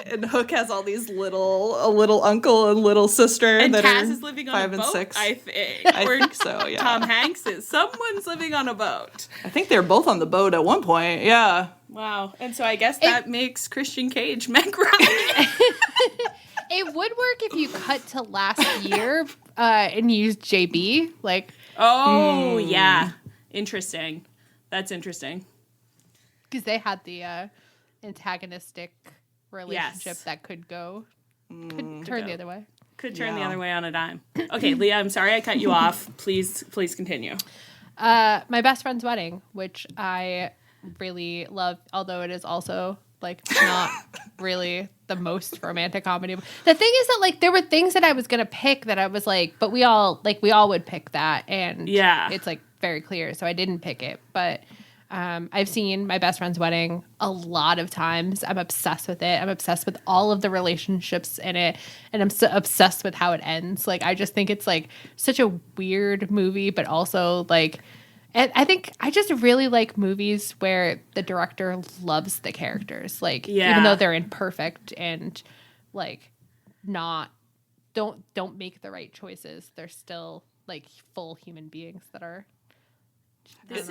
And Hook has all these a little uncle and little sister and that Taz are is living on 5 a and boat, 6. I think. I think so, yeah. Tom Hanks is. Someone's living on a boat. I think they're both on the boat at one point, yeah. Wow. And so I guess that makes Christian Cage Meg Ryan. It would work if you cut to last year and used JB. Like, yeah. Interesting. That's interesting. Because they had the antagonistic relationship that could turn the other way. Could turn the other way on a dime. Okay, Leah, I'm sorry I cut you off. Please continue. My best friend's wedding, which I really love, although it is also like not really the most romantic comedy. The thing is that like there were things that I was gonna pick that I was like, but we all would pick that, and it's like very clear, so I didn't pick it. But I've seen My Best Friend's Wedding a lot of times. I'm obsessed with it. I'm obsessed with all of the relationships in it, and I'm so obsessed with how it ends. Like, I just think it's like such a weird movie, but also like, and I think I just really like movies where the director loves the characters, like even though they're imperfect and like don't make the right choices, they're still like full human beings that are. That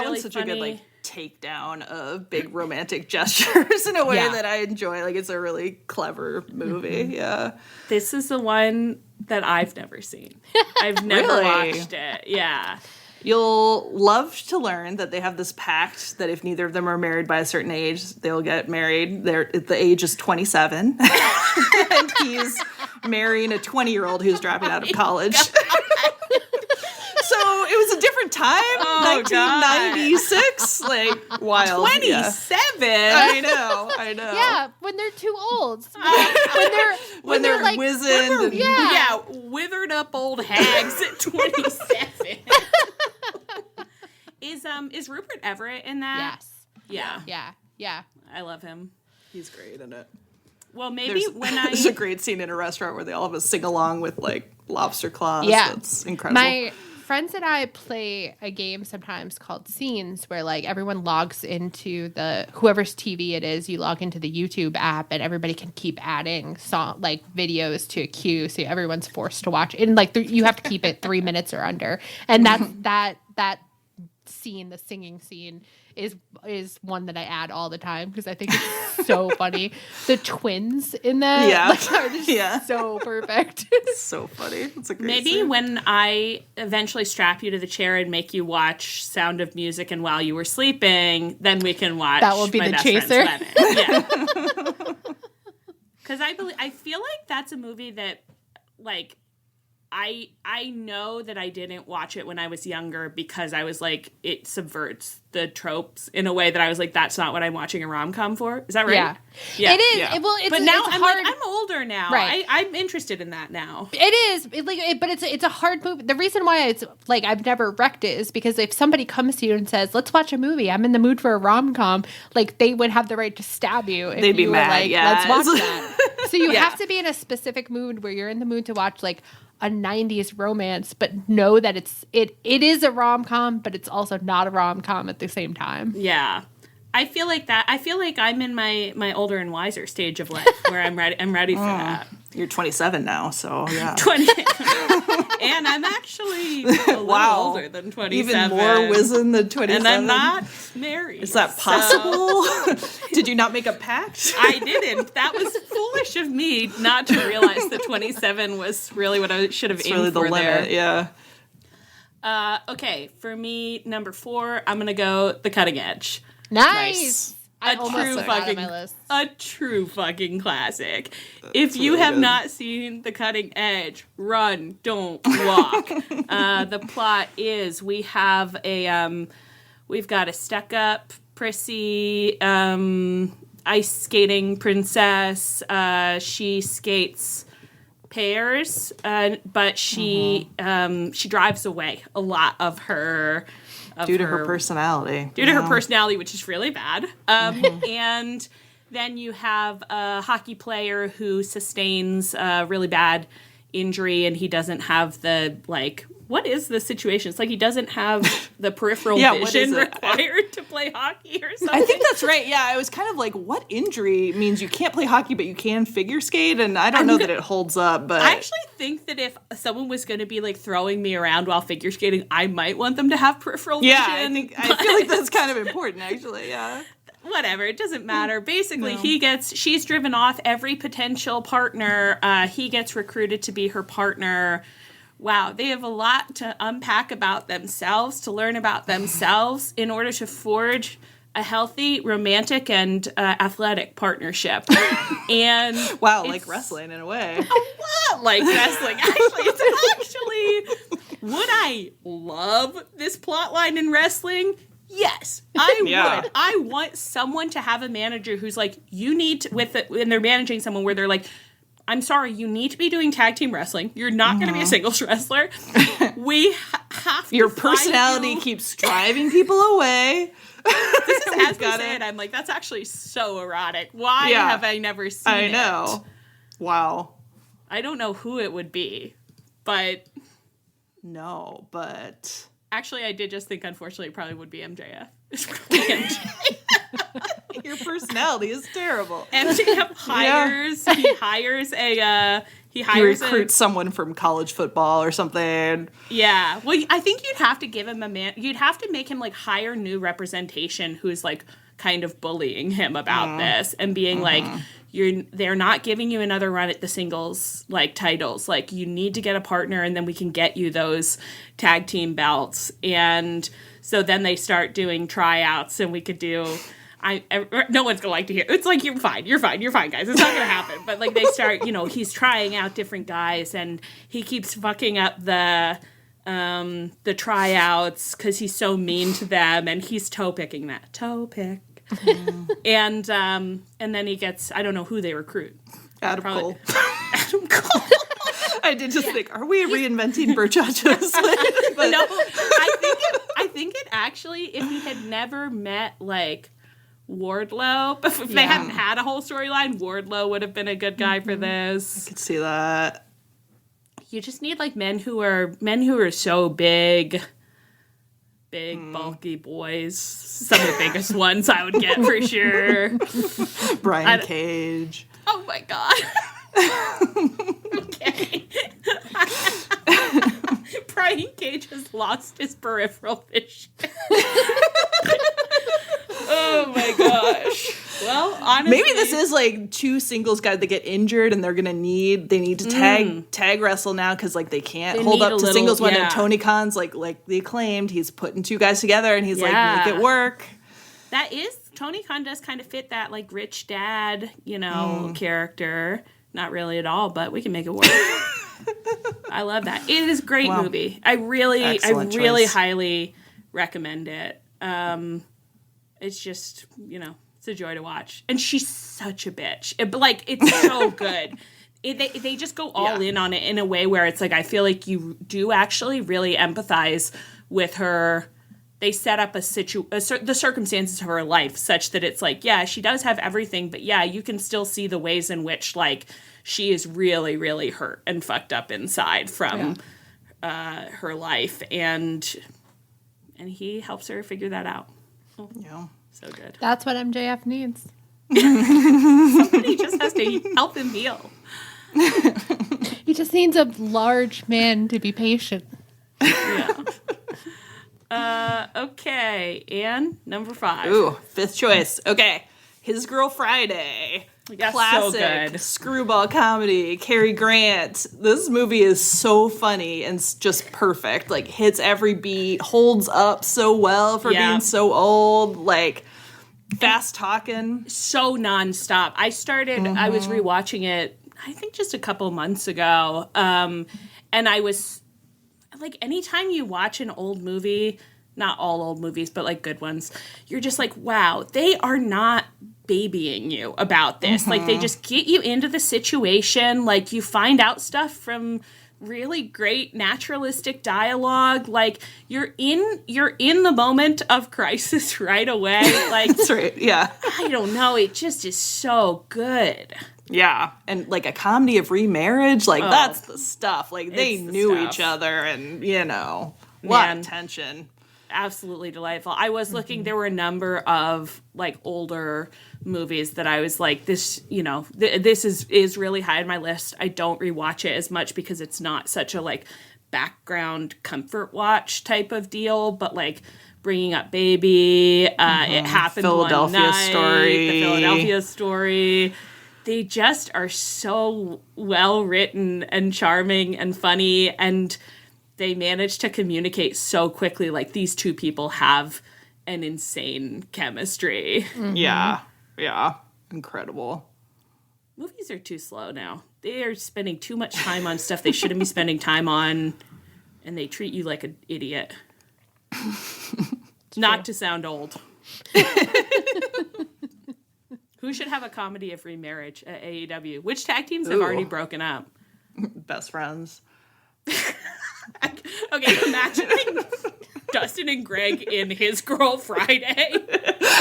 one's such a good like takedown of big romantic gestures in a way that I enjoy. Like, it's a really clever movie. Yeah. This is the one that I've never seen. I've never watched it. Yeah. You'll love to learn that they have this pact that if neither of them are married by a certain age, they'll get married. The age is 27. And he's marrying a 20-year-old who's dropping out of college. So it was a different time, 1996. God. Like, wild. 27? Yeah. I know. Yeah, when they're too old. When they're like wizened. Withered up old hags at 27. Is Rupert Everett in that? Yes. Yeah. I love him. He's great in it. Well, maybe there's a great scene in a restaurant where they all have a sing-along with, like, lobster claws. Yeah. That's incredible. My friends and I play a game sometimes called Scenes, where, like, everyone logs into whoever's TV it is, you log into the YouTube app, and everybody can keep adding videos to a queue, so everyone's forced to watch. And, like, you have to keep it 3 minutes or under. And that scene, the singing scene, is one that I add all the time because I think it's so funny. The twins in that are just so perfect. It's so funny. It's a great scene. When I eventually strap you to the chair and make you watch Sound of Music and While You Were Sleeping, then we can watch that will be My the Best chaser. Friend's Wedding. Yeah. Because I feel like that's a movie that, like, I know that I didn't watch it when I was younger because I was like, it subverts the tropes in a way that I was like, that's not what I'm watching a rom-com for. Is that right? Yeah. Yeah. It is. Yeah. It's, but now it's I'm hard. like, I'm older now. Right. I'm interested in that now. It is, but it's a hard movie. The reason why it's like I've never wrecked it is because if somebody comes to you and says, "Let's watch a movie," I'm in the mood for a rom com. Like they would have the right to stab you. If They'd be you were mad, like, yes. "Let's watch that." So you Yeah. have to be in a specific mood where you're in the mood to watch like a 90s romance, but know that it is a rom com, but it's also not a rom com at the same time. Yeah. I feel like I'm in my older and wiser stage of life where I'm ready for that. You're 27 now, so yeah. 20. And I'm actually a little older than 27. Even more wizened than 27. And I'm not married. Is that possible? Did you not make a pact? I didn't. That was foolish of me not to realize that 27 was really what I should have aimed really the for there. limit, yeah. Okay, for me, number 4, I'm going to go The Cutting Edge. Nice. I almost true put it out of fucking my list. a true fucking classic. If you have not seen The Cutting Edge, run, don't walk. The plot is we've got a stuck-up, prissy ice skating princess. She skates pairs, but she drives away a lot of her. Due to her personality. Due to her personality, which is really bad. And then you have a hockey player who sustains a really bad injury and he doesn't have the, like, what is the situation? It's like he doesn't have the peripheral vision required to play hockey or something. I think that's right. Yeah, I was kind of like, what injury means you can't play hockey, but you can figure skate? And I don't know that it holds up, but... I actually think that if someone was going to be, like, throwing me around while figure skating, I might want them to have peripheral vision. Yeah, I feel like that's kind of important, actually, yeah. Whatever, it doesn't matter. Basically, she's driven off every potential partner. He gets recruited to be her partner. Wow, they have a lot to unpack about themselves, to learn about themselves in order to forge a healthy, romantic, and athletic partnership. And wow, like wrestling in a way. A lot like wrestling. Actually, would I love this plot line in wrestling? Yes, I would. I want someone to have a manager who's like, you need to, when they're managing someone where they're like, I'm sorry, you need to be doing tag team wrestling. You're not going to be a singles wrestler. We have to Your personality keeps driving people away. This is as we say it, I'm like, that's actually so erotic. Why have I never seen it? I know. Wow. I don't know who it would be, but... No, but... Actually, I did just think, unfortunately, it probably would be MJF. It's probably MJF. Your personality is terrible. MJF hires. Yeah. He recruits someone from college football or something. Yeah. Well, I think you'd have to give him you'd have to make him like hire new representation who's like kind of bullying him about this and being like, they're not giving you another run at the singles like titles. Like you need to get a partner and then we can get you those tag team belts. And so then they start doing tryouts and we could do. No one's gonna like to hear. It's like you're fine, guys. It's not gonna happen. But like they start, he's trying out different guys, and he keeps fucking up the tryouts because he's so mean to them, and he's toe picking that toe pick, and then he gets. I don't know who they recruit. Adam Cole. Adam Cole. I did just think, are we reinventing Burchacho's? But no, I think it actually, if he had never met like Wardlow, if they hadn't had a whole storyline, Wardlow would have been a good guy for this. I could see that. You just need like men who are so big, bulky boys. Some of the biggest ones I would get for sure. Brian Cage. Oh my god. Okay. Brian Cage has lost his peripheral vision. Oh my gosh. Well, honestly, maybe this is like two singles guys that get injured and they need to tag wrestle now because like they can't hold up to singles one. And Tony Khan's like the Acclaimed, he's putting two guys together and he's like, make it work. That is, Tony Khan does kind of fit that like rich dad, character. Not really at all, but we can make it work. I love that. It is a great movie. I really choice. highly recommend it. It's just, it's a joy to watch. And she's such a bitch. It's so good. They just go all in on it in a way where it's like, I feel like you do actually really empathize with her. They set up the circumstances of her life such that it's like, yeah, she does have everything, but yeah, you can still see the ways in which, like, she is really, really hurt and fucked up inside from her life, and he helps her figure that out. Oh, Yeah. so good. That's what MJF needs. Somebody just has to help him heal. He just needs a large man to be patient. Yeah. Okay, and number 5. Ooh, 5th choice. Okay. His Girl Friday. That's Classic so good. screwball comedy. Cary Grant. This movie is so funny and just perfect. Like, hits every beat, holds up so well for being so old. Like, fast talking. So nonstop. I was rewatching it, I think just a couple months ago. And I was like, anytime you watch an old movie, not all old movies, but like good ones, you're just like, wow, they are not babying you about this. Like, they just get you into the situation. Like, you find out stuff from really great naturalistic dialogue. Like, you're in the moment of crisis right away. Like, That's right. Yeah. I don't know. It just is so good. Yeah. And like a comedy of remarriage, like that's the stuff. Like, they It's the knew stuff. each other and, a lot Man. of tension. Absolutely delightful. I was looking, there were a number of like older movies that I was like, this, this is really high on my list. I don't rewatch it as much because it's not such a like background comfort watch type of deal, but like Bringing Up Baby, It Happened Philadelphia One Night, Story. The Philadelphia Story. They just are so well written and charming and funny, and they manage to communicate so quickly. Like, these two people have an insane chemistry. Yeah. Yeah. Incredible. Movies are too slow now. They are spending too much time on stuff they shouldn't be spending time on, and they treat you like an idiot. Not to sound old. Who should have a comedy of remarriage at AEW? Which tag teams have already broken up? Best friends. Okay, imagining Dustin and Greg in His Girl Friday.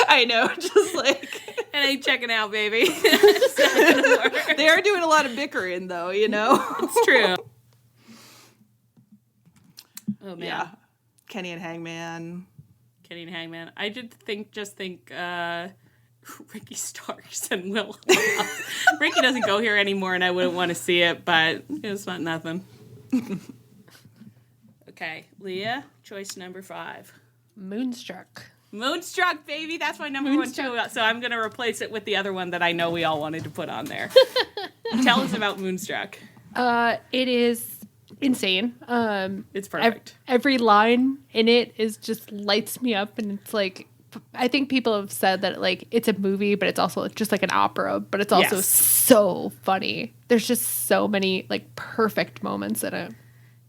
I know, just like... It ain't checking out, baby. It's not gonna work. They are doing a lot of bickering, though, It's true. Oh, man. Yeah. Kenny and Hangman. Kenny and Hangman. I did think Ricky Starks and Will. Ricky doesn't go here anymore, and I wouldn't want to see it, but it's not nothing. Okay, Leah, choice number 5. Moonstruck. Moonstruck, baby. That's my number one too. So I'm going to replace it with the other one that I know we all wanted to put on there. Tell us about Moonstruck. It is insane. It's perfect. Every line in it is just lights me up, and it's like, I think people have said that like it's a movie, but it's also just like an opera, but it's also so funny. There's just so many like perfect moments in it.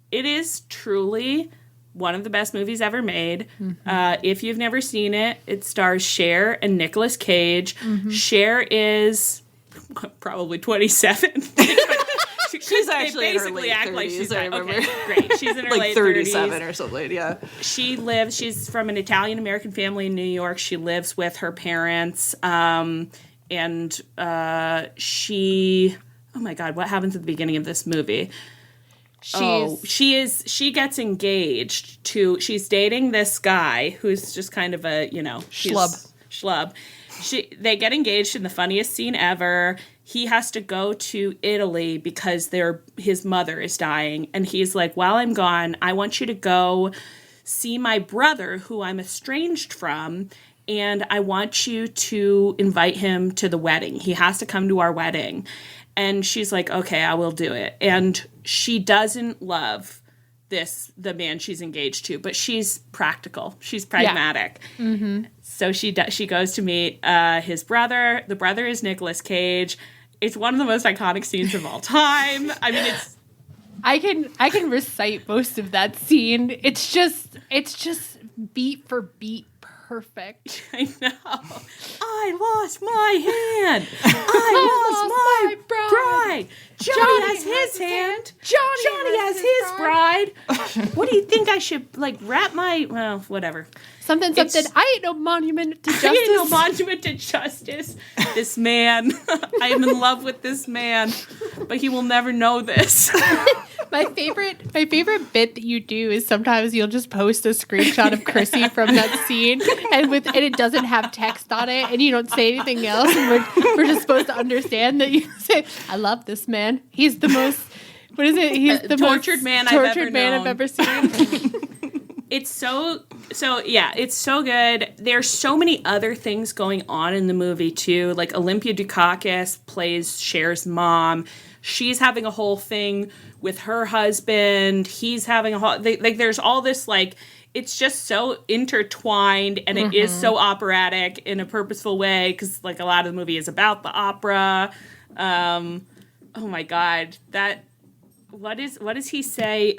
It is truly one of the best movies ever made. If you've never seen it, it stars Cher and Nicolas Cage. Cher is probably 27. She's actually they in her basically late act 30s, like she's I like, remember. okay, great. She's in her Like late 37 30s. or something, yeah. She's from an Italian-American family in New York. She lives with her parents. Oh my God, what happens at the beginning of this movie? She gets engaged to, she's dating this guy who's just kind of a, schlub. They get engaged in the funniest scene ever. He has to go to Italy because his mother is dying. And he's like, while I'm gone, I want you to go see my brother who I'm estranged from. And I want you to invite him to the wedding. He has to come to our wedding. And she's like, okay, I will do it. And she doesn't love the man she's engaged to, but she's practical. She's pragmatic. Yeah. Mm-hmm. So she goes to meet his brother. The brother is Nicolas Cage. It's one of the most iconic scenes of all time. I mean, I can recite most of that scene. It's just beat for beat perfect. I know. I lost my hand. I lost my bride. Johnny has his hand. Johnny has his bride. What do you think I should wrap my? Well, whatever. Something. I ain't no monument to justice. I ain't no monument to justice. This man. I am in love with this man, but he will never know this. My favorite bit that you do is sometimes you'll just post a screenshot of Chrissy from that scene, and it doesn't have text on it, and you don't say anything else, and we're just supposed to understand that you say, "I love this man. He's the most." What is it? He's the tortured man I've ever seen. It's so yeah, it's so good. There's so many other things going on in the movie too. Like Olympia Dukakis plays Cher's mom. She's having a whole thing with her husband. He's having a whole there's all this it's just so intertwined, and it is so operatic in a purposeful way because a lot of the movie is about the opera. Oh my God, what does he say?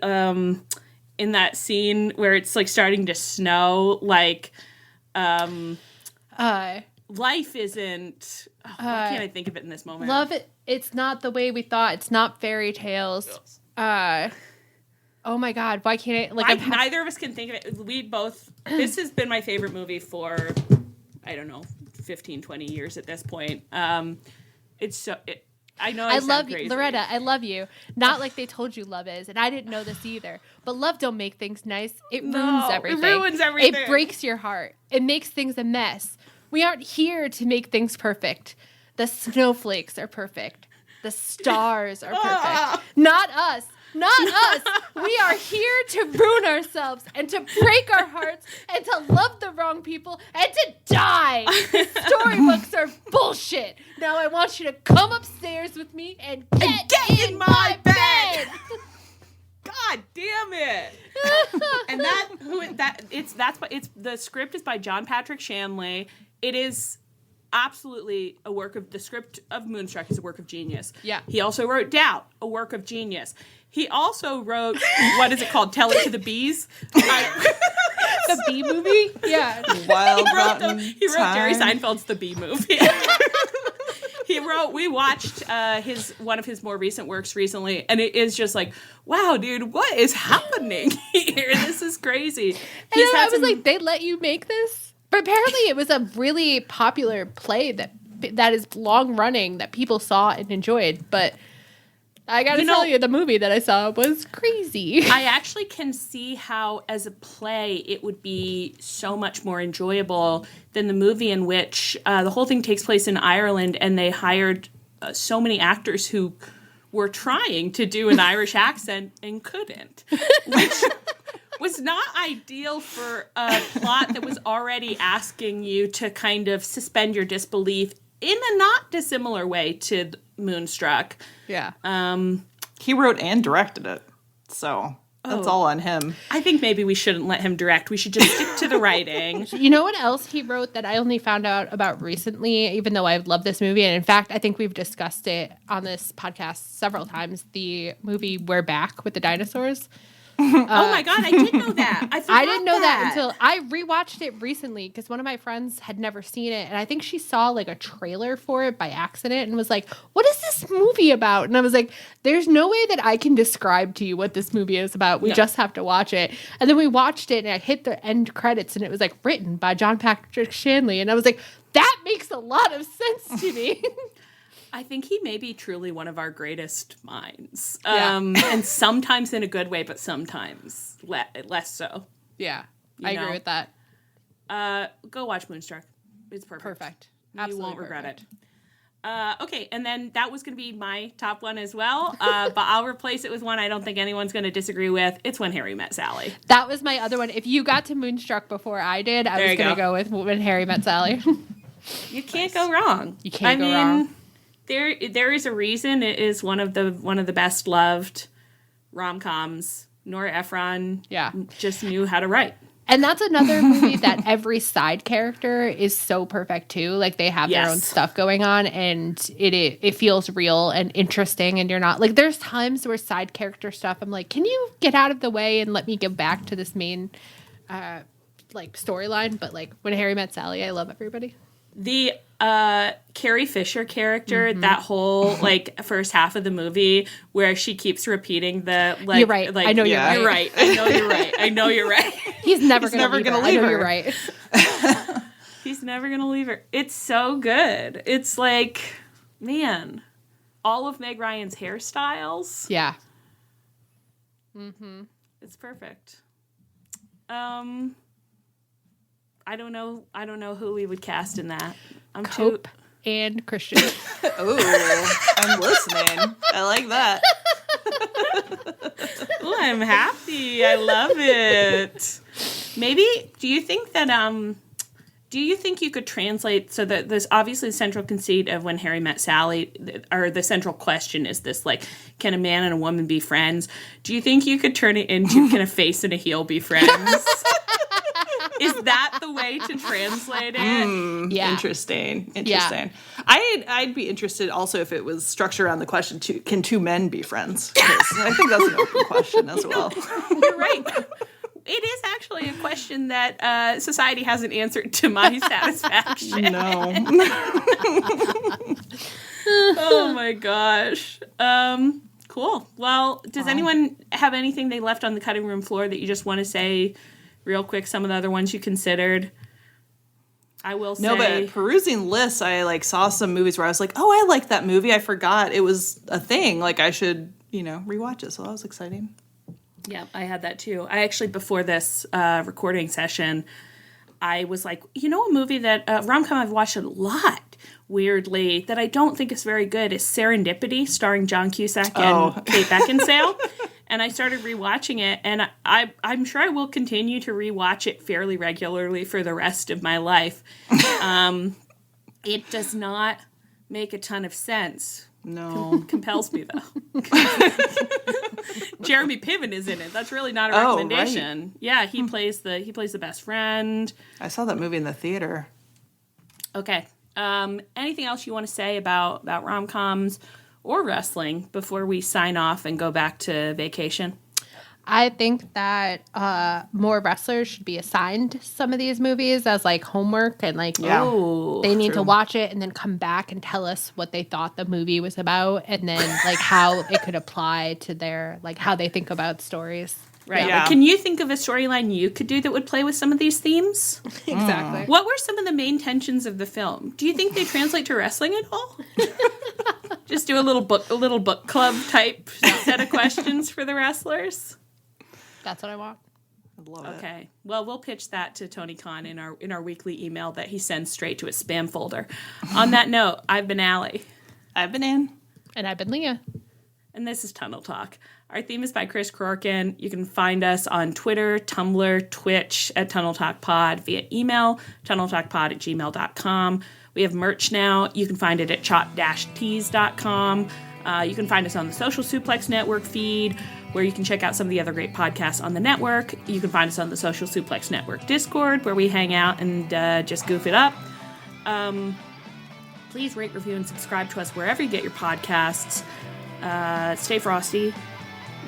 In that scene where it's starting to snow, life isn't. Why can't I think of it in this moment? Love it. It's not the way we thought. It's not fairy tales. Oh my God, why can't I? Neither of us can think of it. We both. This has been my favorite movie for, I don't know, 15, 20 years at this point. It's so. I know I love crazy. you, Loretta. I love you. Not like they told you love is, and I didn't know this either. But love don't make things nice. It ruins everything. It ruins everything. It breaks your heart. It makes things a mess. We aren't here to make things perfect. The snowflakes are perfect. The stars are perfect. Not us. Not us. We are here to ruin ourselves and to break our hearts and to love the wrong people and to die. Storybooks are bullshit. Now I want you to come upstairs with me and get in my bed. God damn it! And the script is by John Patrick Shanley. It is absolutely the script of Moonstruck is a work of genius. Yeah. He also wrote Doubt, a work of genius. He also wrote, what is it called? Tell It to the Bees. The Bee Movie? Yeah. He wrote Jerry Seinfeld's The Bee Movie. We watched one of his more recent works recently, and it is just wow, dude, what is happening here? This is crazy. I was they let you make this? But apparently it was a really popular play that is long running that people saw and enjoyed, but I gotta tell you, the movie that I saw was crazy. I actually can see how, as a play, it would be so much more enjoyable than the movie, in which the whole thing takes place in Ireland, and they hired so many actors who were trying to do an Irish accent and couldn't, which was not ideal for a plot that was already asking you to kind of suspend your disbelief in a not dissimilar way to Moonstruck. Yeah. He wrote and directed it, so that's all on him. I think maybe we shouldn't let him direct. We should just stick to the writing. You know what else he wrote that I only found out about recently, even though I love this movie? And in fact, I think we've discussed it on this podcast several times. The movie We're Back with the dinosaurs. Oh my God, I did know that. I didn't know that until I rewatched it recently because one of my friends had never seen it, and I think she saw a trailer for it by accident and was like, "What is this movie about?" And I was like, "There's no way that I can describe to you what this movie is about. We just have to watch it." And then we watched it, and I hit the end credits, and it was written by John Patrick Shanley, and I was like, "That makes a lot of sense to me." I think he may be truly one of our greatest minds. Yeah. And sometimes in a good way, but sometimes less so. Yeah, I agree with that. Go watch Moonstruck. It's perfect. Perfect. You Absolutely won't regret perfect. it. Okay, and then that was going to be my top one as well, but I'll replace it with one I don't think anyone's going to disagree with. It's When Harry Met Sally. That was my other one. If you got to Moonstruck before I did, I was going to go with When Harry Met Sally. You can't go wrong. You can't go wrong. There is a reason it is one of the best loved rom-coms. Nora Ephron just knew how to write. And that's another movie that every side character is so perfect too. Like they have their own stuff going on, and it feels real and interesting. And you're not like, there's times where side character stuff, I'm like, can you get out of the way and let me get back to this main like storyline? But like when Harry Met Sally, I love everybody. The Carrie Fisher character, that whole like first half of the movie where she keeps repeating the like, you're right. Like, I know you're right. I know you're right. I know you're right. He's never gonna leave her. I know her. you're right. He's never gonna leave her. It's so good. It's like, man, all of Meg Ryan's hairstyles. Yeah. It's perfect. I don't know who we would cast in that. Cope and Christian. Ooh, I'm listening. I like that. Ooh, I'm happy. I love it. Maybe, do you think you could translate, so that this obviously the central conceit of When Harry Met Sally, or the central question is this, like, can a man and a woman be friends? Do you think you could turn it into can a face and a heel be friends? Is that the way to translate it? Yeah. Interesting. Yeah. I'd be interested also if it was structured around the question, can two men be friends? 'Cause I think that's an open question as well. You're right. It is actually a question that society hasn't answered to my satisfaction. No. Oh my gosh. Cool. Well, does anyone have anything they left on the cutting room floor that you just want to say real quick? Some of the other ones you considered. I will say. No, but perusing lists, I like saw some movies where I was like, oh, I like that movie. I forgot it was a thing. Like I should, rewatch it. So that was exciting. Yeah, I had that too. I actually, before this recording session, I was like, a movie that, rom-com I've watched a lot, weirdly, that I don't think is very good is Serendipity, starring John Cusack and Kate Beckinsale. And I started rewatching it, and I'm sure I will continue to rewatch it fairly regularly for the rest of my life. It does not make a ton of sense. No. Compels me, though. Jeremy Piven is in it. That's really not a recommendation. Right. Yeah, he plays the best friend. I saw that movie in the theater. Okay. Anything else you want to say about rom-coms or wrestling before we sign off and go back to vacation? I think that more wrestlers should be assigned some of these movies as like homework, and like they need to watch it and then come back and tell us what they thought the movie was about, and then like how it could apply to their like how they think about stories. Right. Yeah. Can you think of a storyline you could do that would play with some of these themes? Exactly. What were some of the main tensions of the film? Do you think they translate to wrestling at all? Just do a little book club type set of questions for the wrestlers. That's what I want. I'd love it. Okay. Well, we'll pitch that to Tony Khan in our weekly email that he sends straight to his spam folder. On that note, I've been Allie. I've been Ann. And I've been Leah. And this is Tunnel Talk. Our theme is by Chris Krorkin. You can find us on Twitter, Tumblr, Twitch at Tunnel Talk Pod, via email, tunneltalkpod@gmail.com. We have merch now. You can find it at chop-tees.com. You can find us on the Social Suplex Network feed, where you can check out some of the other great podcasts on the network. You can find us on the Social Suplex Network Discord, where we hang out and just goof it up. Please rate, review, and subscribe to us wherever you get your podcasts. Stay frosty.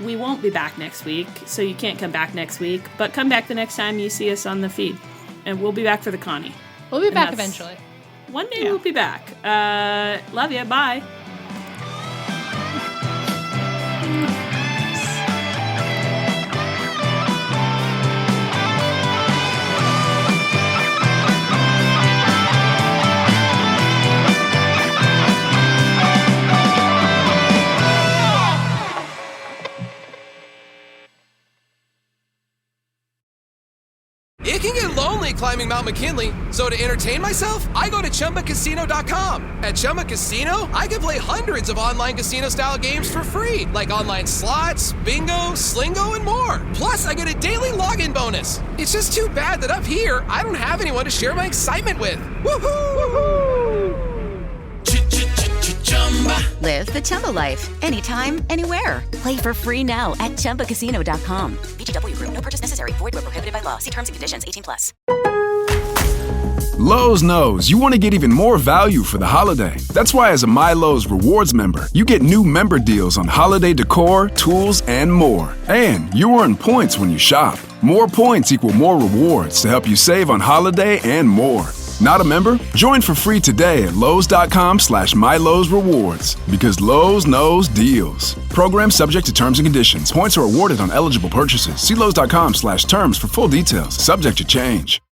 We won't be back next week, so you can't come back next week, but come back the next time you see us on the feed, and we'll be back for the Connie. We'll be back eventually. One day we'll be back. Love ya. Bye. It can get lonely climbing Mount McKinley, so to entertain myself, I go to ChumbaCasino.com. At Chumba Casino, I can play hundreds of online casino-style games for free, like online slots, bingo, Slingo, and more. Plus, I get a daily login bonus. It's just too bad that up here, I don't have anyone to share my excitement with. Woohoo! Live the Chumba life. Anytime, anywhere. Play for free now at ChumbaCasino.com. VGW Group. No purchase necessary. Void where prohibited by law. See terms and conditions. 18+. Lowe's knows you want to get even more value for the holiday. That's why as a My Lowe's Rewards member, you get new member deals on holiday decor, tools, and more. And you earn points when you shop. More points equal more rewards to help you save on holiday and more. Not a member? Join for free today at Lowes.com/MyLowe'sRewards. Because Lowe's knows deals. Program subject to terms and conditions. Points are awarded on eligible purchases. See Lowes.com/terms for full details. Subject to change.